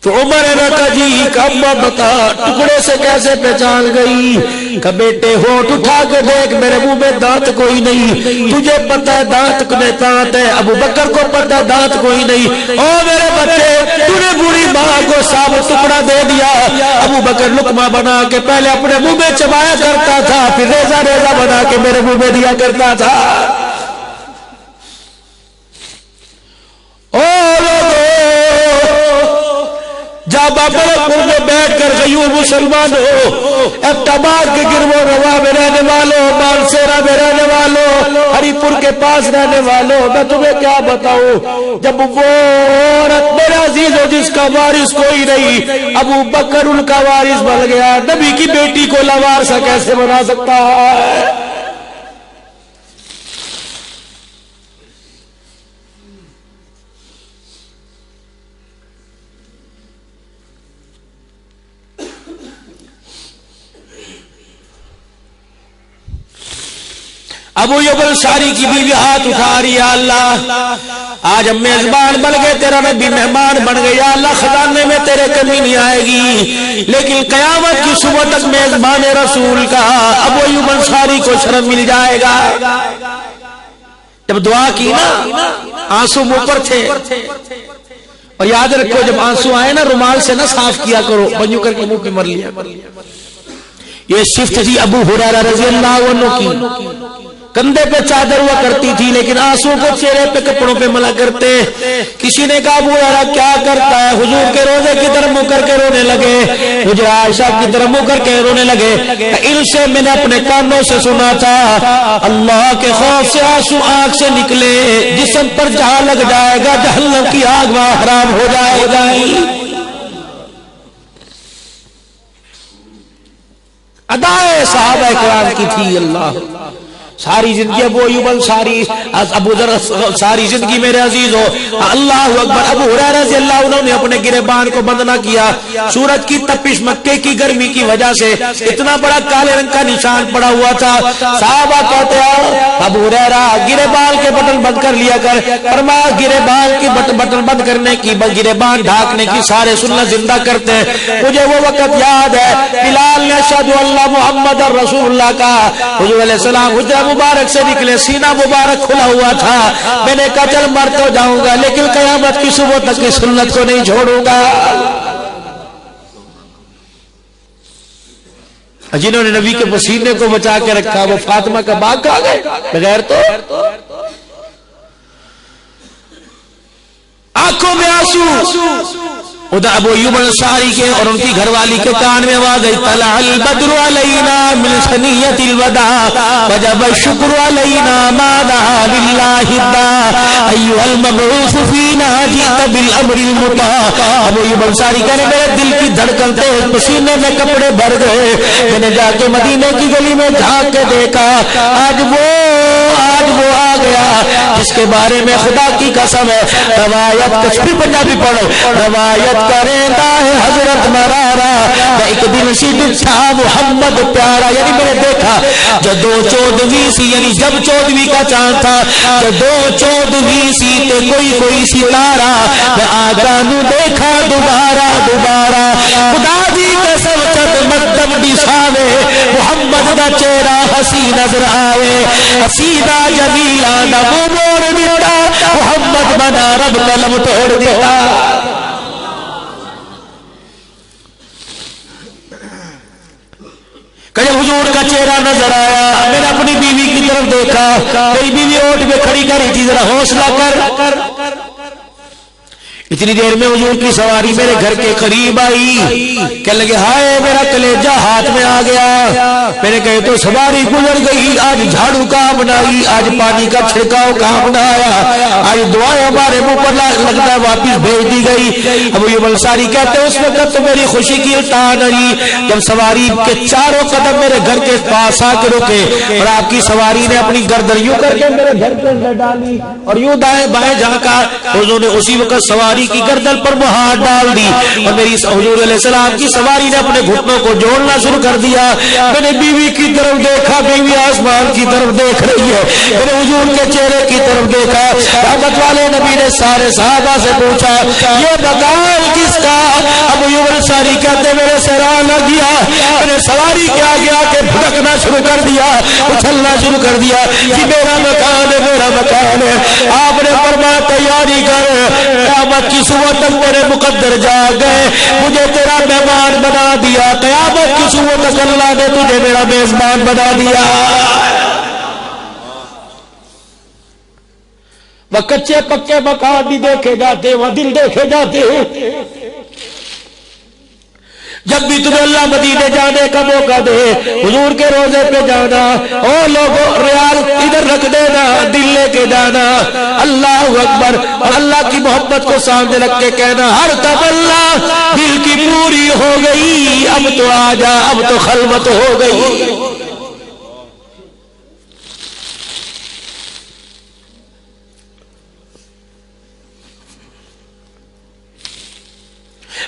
تو عمر نے کہا جی اماں بتا ٹکڑے سے کیسے پہچان گئی؟ کہ بیٹے ہوٹ اٹھا کے دیکھ میرے منہ میں دانت کوئی نہیں، تجھے پتہ ہے دانت میں دانت ہے، ابو بکر کو پتہ ہے دانت کوئی نہیں۔ او میرے بچے تو نے بوڑھی ماں کو ثابت ٹکڑا دے دیا۔ ابو بکر لقمہ بنا کے پہلے اپنے منہ میں چبایا کرتا تھا، پھر ریزہ ریزہ بنا کے میرے منہ میں دیا کرتا تھا۔ جب اپنے منہ میں بیٹھ کر غیور مسلمان ہو، اقتبار کے گرو روا میں رہنے والوں، مانسیرا میں رہنے والوں، ہری پور کے پاس رہنے والوں، میں تمہیں کیا بتاؤں، جب وہ عورت میرا عزیز ہو جس کا وارث کوئی نہیں، ابو بکر ان کا وارث بن گیا، نبی کی بیٹی کو لاوارثہ کیسے بنا سکتا ہے؟ ابو یبل شاری کی بیوی ہاتھ اٹھا رہی، یا اللہ آج ہم میزبان بن گئے، تیرا نبی مہمان بن گئے، یا اللہ خزانے میں تیرے کمی نہیں آئے گی، لیکن قیامت کی صبح تک میزبان رسول کا ابو ایوب انصاری کو شرم مل جائے گا۔ جب دعا کی نا آنسو منہ پر تھے، اور یاد رکھو جب آنسو آئے نا رومال سے نہ صاف کیا کرو، بنجو کر کے منہ پہ مر لیا۔ یہ صفت تھی ابو ہریرہ رضی اللہ عنہ کی، کندھے پہ چادر ہوا کرتی تھی لیکن آنسو کو چہرے پہ کپڑوں پہ ملا کرتے. کسی نے کہا ابو ہریرہ کیا کرتا ہے؟ حضور کے روزے کی طرف منہ کر کے رونے لگے. مجھے عائشہ کی طرف منہ کر کے رونے لگے. ان سے میں نے اپنے کانوں سے سنا تھا اللہ کے خوف سے آنسو آنکھ سے نکلے، جسم پر جہاں لگ جائے گا جہنم کی آگ وہاں حرام ہو جائے گی. ادائے صحابہ کرام کی تھی. اللہ ساری زندگی ابو ایوب انصاری ابو ذر ساری زندگی میرے عزیز ہو اللہ اکبر. ابو ہریرہ رضی اللہ عنہ نے اپنے گریبان کو بند نہ کیا. سورج کی تپش، مکے کی گرمی کی وجہ سے اتنا بڑا کالے رنگ کا نشان پڑا ہوا تھا. صحابہ کہتے ہیں ابو ہریرہ گریبان کے بٹن بند کر لیا کر. فرمایا گریبان کی بٹن بند کرنے کی، گریبان ڈھانکنے کی سارے سنت زندہ کرتے ہیں. مجھے وہ وقت یاد ہے بلال نے اشہد اللہ محمد رسول اللہ کا. حضور علیہ السلام حجرہ مبارک سے نکلے، سینہ مبارک کھلا ہوا تھا. میں نے کہا چل مر تو جاؤں گا لیکن قیامت کی صبح تک کی سنت کو نہیں چھوڑوں گا. جنہوں نے نبی کے پسینے کو بچا کے رکھا وہ فاطمہ کا باغ کھا گئے بغیر تو آنکھوں میں آنسو. ادھر ابو ایوب انصاری کے اور ان کی گھر والی کے کان میں آواز آئی طلع البدر علینا من ثنیۃ الوداع وجب الشکر علینا ما دعا للہ الداع ایھا المبعوث فینا جئت بالامر المطاع. ابو ایوب انصاری کہنے میرے دل کی دھڑکن تیز، پسینے میں کپڑے بھر گئے. میں نے جا کے مدینے کی گلی میں جھانک کے دیکھا آج وہ آ گیا جس کے بارے میں خدا کی قسم ہے روایت کچھ بھی پنجابی پڑھو روایت کرتا ہے حضرت مرارا ایک دن سی تھا محمد پیارا. یعنی میں نے دیکھا جدو 14ویں سی، یعنی جب 14ویں کا چاند تھا جدو 14ویں سی تے کوئی ستارہ میں آقا نو دیکھا دوبارہ. خدا دی قسم چت مقدم دساوے محمد دا چہرہ ہسی نظر آئے. حسینہ جمیلہ دا منہ موڑ دیتا محمد بنا رب قلم توڑ دیتا. کہ حضور کا چہرہ نظر آیا میں نے اپنی بیوی کی طرف دیکھا. میری بیوی اوٹ پہ کھڑی کری تھی، ذرا حوصلہ کر. اتنی دیر میں حضور کی سواری میرے گھر کے قریب آئی. کہنے لگے ہائے میرا کلیجہ ہاتھ میں آ گیا. میں نے کہے تو سواری گزر گئی، آج جھاڑو کہاں بنائی، آج پانی کا چھڑکاؤ کہاں بنایا، آج دعائیں ہمارے منہ پر لگتا ہے واپس بھیج دی گئی. ابو ایوب انصاری کہتے ہیں اس وقت تو میری خوشی کی الٹا نری جب سواری کے چاروں قدم میرے گھر کے پاس آ کے رکے اور آپ کی سواری نے اپنی گردن یوں کر کے میرے گھر کے اندر ڈالی اور یوں دائیں بائیں جھانکا. حضور نے اسی وقت سواری کی گردن پر وہ ہاتھ ڈال دی اور میری حضور علیہ السلام کی سواری نے اپنے گھٹنوں کو جوڑنا شروع کر دیا. میں نے بیوی کی طرف دیکھا، بیوی آسمان کی طرف دیکھ رہی ہے. میں نے حضور کے چہرے کی طرف دیکھا. رحمت والے نبی نے سارے صحابہ سے پوچھا یہ بغال کس کا؟ ابو ایوب انصاری کہتے میرے سے راہ نہ گیا. میں نے سواری کے آگے آ کے بھٹکنا شروع کر دیا، اچھلنا شروع کر دیا. کہ میرا مکان ہے، میرا مکان ہے. آپ نے فرمایا تیاری کر، قیامت کی صبح تک میرے مقدر جا گئے، مجھے تیرا مہمان بنا دیا. قیامت کی صبح تک اللہ نے تجھے میرا میزبان بنا دیا. وہ کچے پکے مکان بھی دیکھے جاتے، وہ دل دیکھے جاتے. جب بھی تمہیں اللہ مدینے جانے کا موقع دے حضور کے روزے پہ جانا، او لوگوں ریال ادھر رکھ دینا، دل لے کے جانا. اللہ اکبر. اور اللہ کی محبت کو سامنے رکھ کے کہنا ہر تمنا دل کی پوری ہو گئی، اب تو آ جا، اب تو خلوت ہو گئی.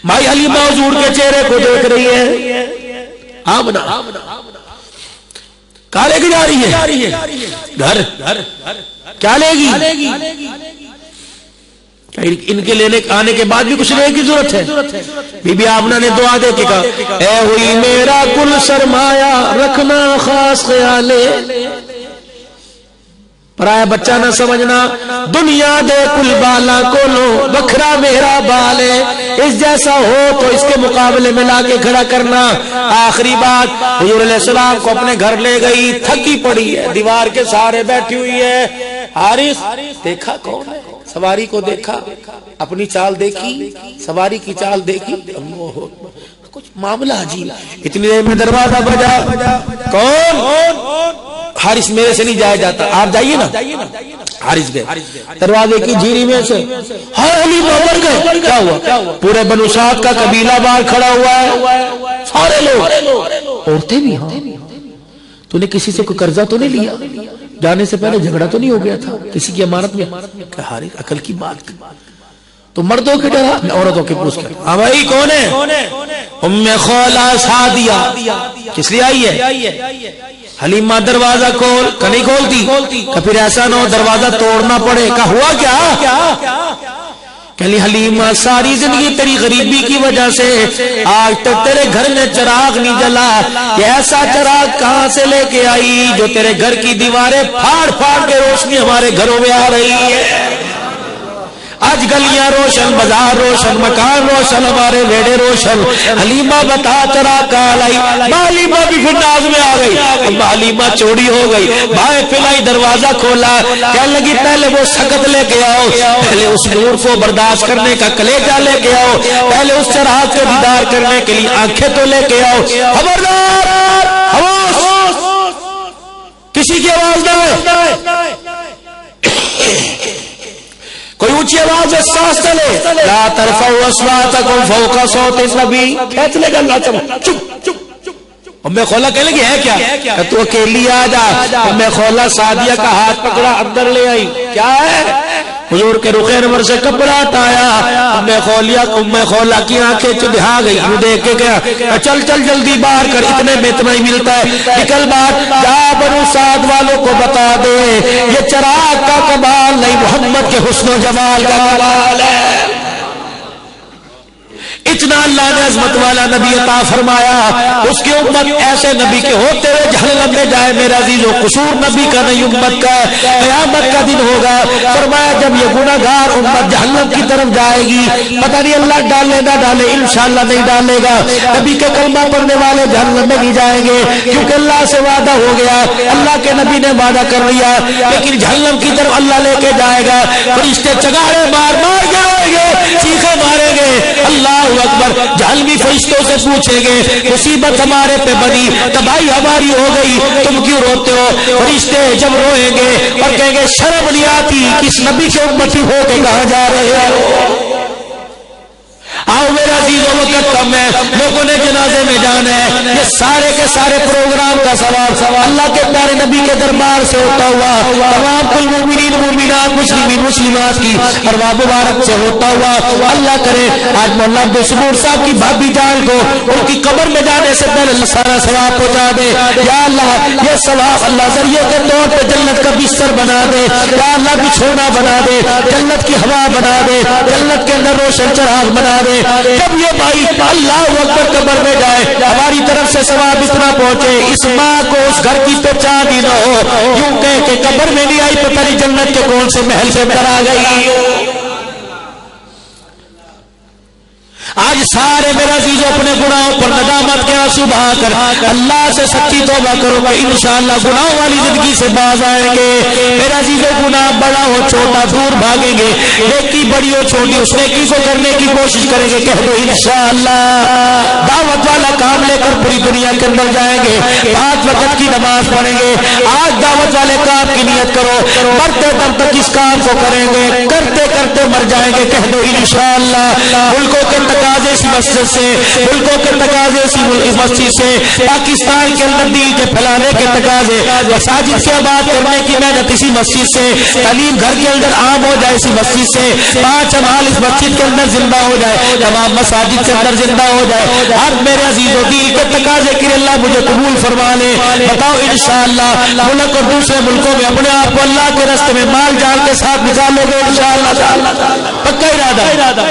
بھائی حلیمہ حضور کے چہرے کو دیکھ رہی ہے. آمنہ کہاں لے کے جا رہی ہے؟ گھر. کیا لے گی؟ ان کے لینے آنے کے بعد بھی کچھ لینے کی ضرورت ہے. بی بی آمنہ نے دعا دے کے کہا اے ہوئی میرا کل سرمایہ رکھنا خاص خیالے. پرایا بچہ نہ سمجھنا، دنیا دے کل بالا کو لو بکھرا میرا بالے. اس جیسا ہو تو اس کے مقابلے میں لا کے کھڑا کرنا. آخری بات, حضور علیہ السلام کو اپنے گھر لے گئی, تھکی پڑی ہے, دیوار کے سہارے بیٹھی ہوئی ہے. حارث دیکھا کون ہے, سواری کو دیکھا, اپنی چال دیکھی, سواری کی چال دیکھی, کچھ معاملہ عجیب. اتنی دیر میں دروازہ بجا, کون؟ حارث میرے سے نہیں جایا جاتا, آپ جائیے نا. حارث گئے, دروازے کی جھیری میں سے علی مر گئے. کیا ہوا؟ پورے بنو سعد کا قبیلہ باہر کھڑا ہوا ہے, سارے لوگ, عورتیں بھی. ہاں, تو نے کسی سے کوئی قرضہ تو نہیں لیا؟ جانے سے پہلے جھگڑا تو نہیں ہو گیا تھا کسی کی امانت میں؟ کہ حارث عقل کی بات, تو مردوں کی ڈرا, عورتوں کی پوچھ کر. ہاں بھائی کون ہے؟ ام خولہ سعدیہ. کس لیے آئی ہے؟ حلیمہ دروازہ کھول. کہ نہیں کھولتی, کہ پھر ایسا نہ ہو دروازہ توڑنا پڑے. کہ ہوا کیا؟ کہ حلیمہ ساری زندگی تیری غریبی کی وجہ سے آج تک تیرے گھر میں چراغ نہیں جلا. یہ ایسا چراغ کہاں سے لے کے آئی جو تیرے گھر کی دیواریں پھاڑ پھاڑ کے روشنی ہمارے گھروں میں آ رہی ہے؟ آج گلیاں روشن, بازار روشن, مکان روشن, ہمارے ویڑے روشن. حلیمہ بتا چراغ کہاں لائی؟ حلیمہ بھی پھر ناز میں آ گئی. حلیمہ چوری ہو گئی, بھائی پلائی, دروازہ کھولا, کہنے لگی پہلے وہ سکت لے کے آؤ, پہلے اس نور کو برداشت کرنے کا کلیجہ لے کے آؤ, پہلے اس چراغ کے دیدار کرنے کے لیے آنکھیں تو لے کے آؤ. خبردار, کسی کی آواز نہ کوئی اونچی آواز میں سانس چلے. لا ترفعوا اصواتکم فوق صوت النبی. کھینچ لے گا اللہ, چپ. ام خولہ کہنے لگی ہے کیا؟ کہ تو اکیلی آ جا. ام خولہ سعدیہ کا ہاتھ پکڑا, اندر لے آئی. کیا ہے؟ حضور کے رخ انور سے کپڑا ہٹایا. ام خولہ کی آنکھیں چدھا گئی, دیکھ کے گیا, چل جلدی باہر کر, اتنے میں اتنا ہی ملتا ہے, نکل بات, جا بنو سعد والوں کو بتا دے یہ چراغ کا کمال نہیں, محمد کے حسن و جمال کا کمال ہے. اتنا اللہ نے عظمت والا نبی عطا فرمایا. اس کی امت ایسے نبی کے ہوتے ہوئے جہنم میں جائے. میرا عزیزو, قصور نبی کا نہیں امت کا. قیامت کا دن ہوگا, فرمایا جب یہ گناہگار امت جہنم کی طرف جائے گی, پتہ نہیں اللہ ڈالے نہ ڈالے, انشاءاللہ نہیں ڈالے گا. نبی کے کلمہ پڑھنے والے جہنم میں نہیں جائیں گے, کیونکہ اللہ سے وعدہ ہو گیا, اللہ کے نبی نے وعدہ کر لیا. لیکن جہنم کی طرف اللہ لے کے جائے گا. فرشتے چگاڑے مار جائیں گے, چیخے ماریں گے, اللہ اکبر. جہنمی فرشتوں سے پوچھیں گے مصیبت ہمارے پہ بنی, تباہی ہماری ہو گئی, تم کیوں روتے ہو؟ فرشتے جب روئیں گے اور کہیں گے شرم نہیں آتی, کس نبی کے امتی ہو کے کہاں جا رہے ہو؟ آؤ میرا عزیزو, وقت کم ہے, لوگوں نے جنازے میں جانا ہے. یہ سارے کے سارے پروگرام کا ثواب اللہ کے پیارے نبی کے دربار سے ہوتا ہوا تمام کل مومنین مومنات مسلمین مسلمات کی ارواح مبارک سے ہوتا ہوا. اللہ کرے آج مولانا عبد الصبور صاحب کی بھابی جان کو ان کی قبر میں جانے سے پہلے سارا ثواب پہنچا دے. یا اللہ یہ ثواب اللہ ذریعے کے طور پہ جنت کا بستر بنا دے. یا اللہ بچھونا بنا دے, جنت کی ہوا بنا دے, جنت کے اندر روشن چراغ بنا دے. جب یہ بھائی اللہ اکبر قبر میں جائے, ہماری طرف سے ثواب اتنا پہنچے, اس ماں کو اس گھر کی پہچان ہی نہ ہو, یوں کہہ کہ قبر میں نہیں آئی, پتہ نہیں جنت کے کون سے محل سے اندر آ گئی. آج سارے میرا عزیزو اپنے گناہوں پر ندامت کے آنسو بہا کر اللہ سے سچی توبہ کرو گے, انشاءاللہ گناہوں والی زندگی سے باز آئیں گے. میرا عزیزو گناہ بڑا ہو چھوٹا دور بھاگیں گے, نیکی بڑی ہو چھوٹی اس نیکی کو کرنے کی کوشش کریں گے. کہہ دو انشاءاللہ. دعوت والا کام لے کر پوری دنیا کے اندر جائیں گے, 5 وقت کی نماز پڑھیں گے. آج دعوت والے کام کی نیت کرو, مرتے دم تک اس کام کو کریں گے, کرتے کرتے مر جائیں گے. کہہ دو انشاءاللہ. ملکوں کے تقاضے اسی مسجد سے, ملکوں کے تقاضے اسی مسجد سے, پاکستان کے اندر دین کے پھیلانے کے تقاضے, مساجد سے آباد کرنے کی محنت اسی مسجد سے, تعلیم گھر کے اندر عام ہو جائے اسی مسجد سے, 5 امال اس مسجد کے اندر زندہ ہو جائے, تمام مساجد کے اندر زندہ ہو جائے. اب میرے عزیزو دین کے تقاضے کے اللہ مجھے قبول فرما لے. بتاؤ انشاءاللہ ملک اور دوسرے ملکوں میں اپنے آپ کو اللہ کے راستے میں مال جان کے ساتھ نکالو گے انشاءاللہ. پکا ارادہ.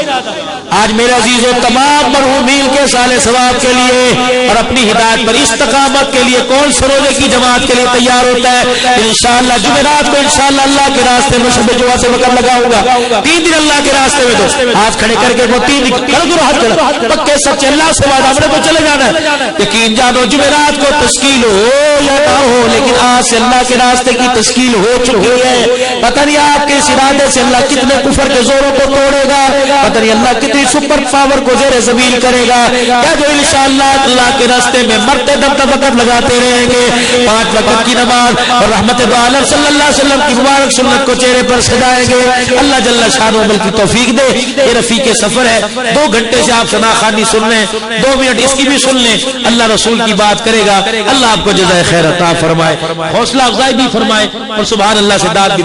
آج میرے عزیزوں تمام مرحومین کے صالح ثواب کے لیے اور اپنی ہدایت پر استقامت کے لیے کون سروزے کی جماعت کے لیے تیار ہوتا ہے؟ انشاءاللہ جمعرات کو انشاءاللہ اللہ کے راستے میں شب جمعہ سے وقت لگاؤں گا 3 دن اللہ کے راستے میں دو ہاتھ کھڑے کر کے وہ 3 دن پکے سچے اللہ سے وعدہ ہم نے تو چلے جانا ہے. یقین جانو جمعرات کو تشکیل ہو یا نہ ہو لیکن آج سے اللہ کے راستے کی تشکیل ہو چکی ہے. پتہ نہیں آپ کے اس ارادے سے اللہ کتنے کفر کے زوروں کو توڑے گا, پتہ نہیں اللہ کتنی سپر پاور کو زیر زمین کرے گا. کیا جو انشاءاللہ اللہ کے راستے میں مرتے دم تک وقت لگاتے رہیں گے 5 وقت کی نماز اور رحمت دو عالم صلی اللہ علیہ وسلم کی مبارک سنت کو چہرے پر سجائیں گے. اللہ جل شانہ عمل کی توفیق دے. یہ رفیق سفر ہے, 2 گھنٹے سے آپ ثنا خوانی سن لیں, 2 منٹ اس کی بھی سن لیں. اللہ رسول کی بات کرے گا. اللہ آپ کو جزائے خیر عطا فرمائے, حوصلہ افزائی بھی فرمائے اور سبحان اللہ سے داد بھی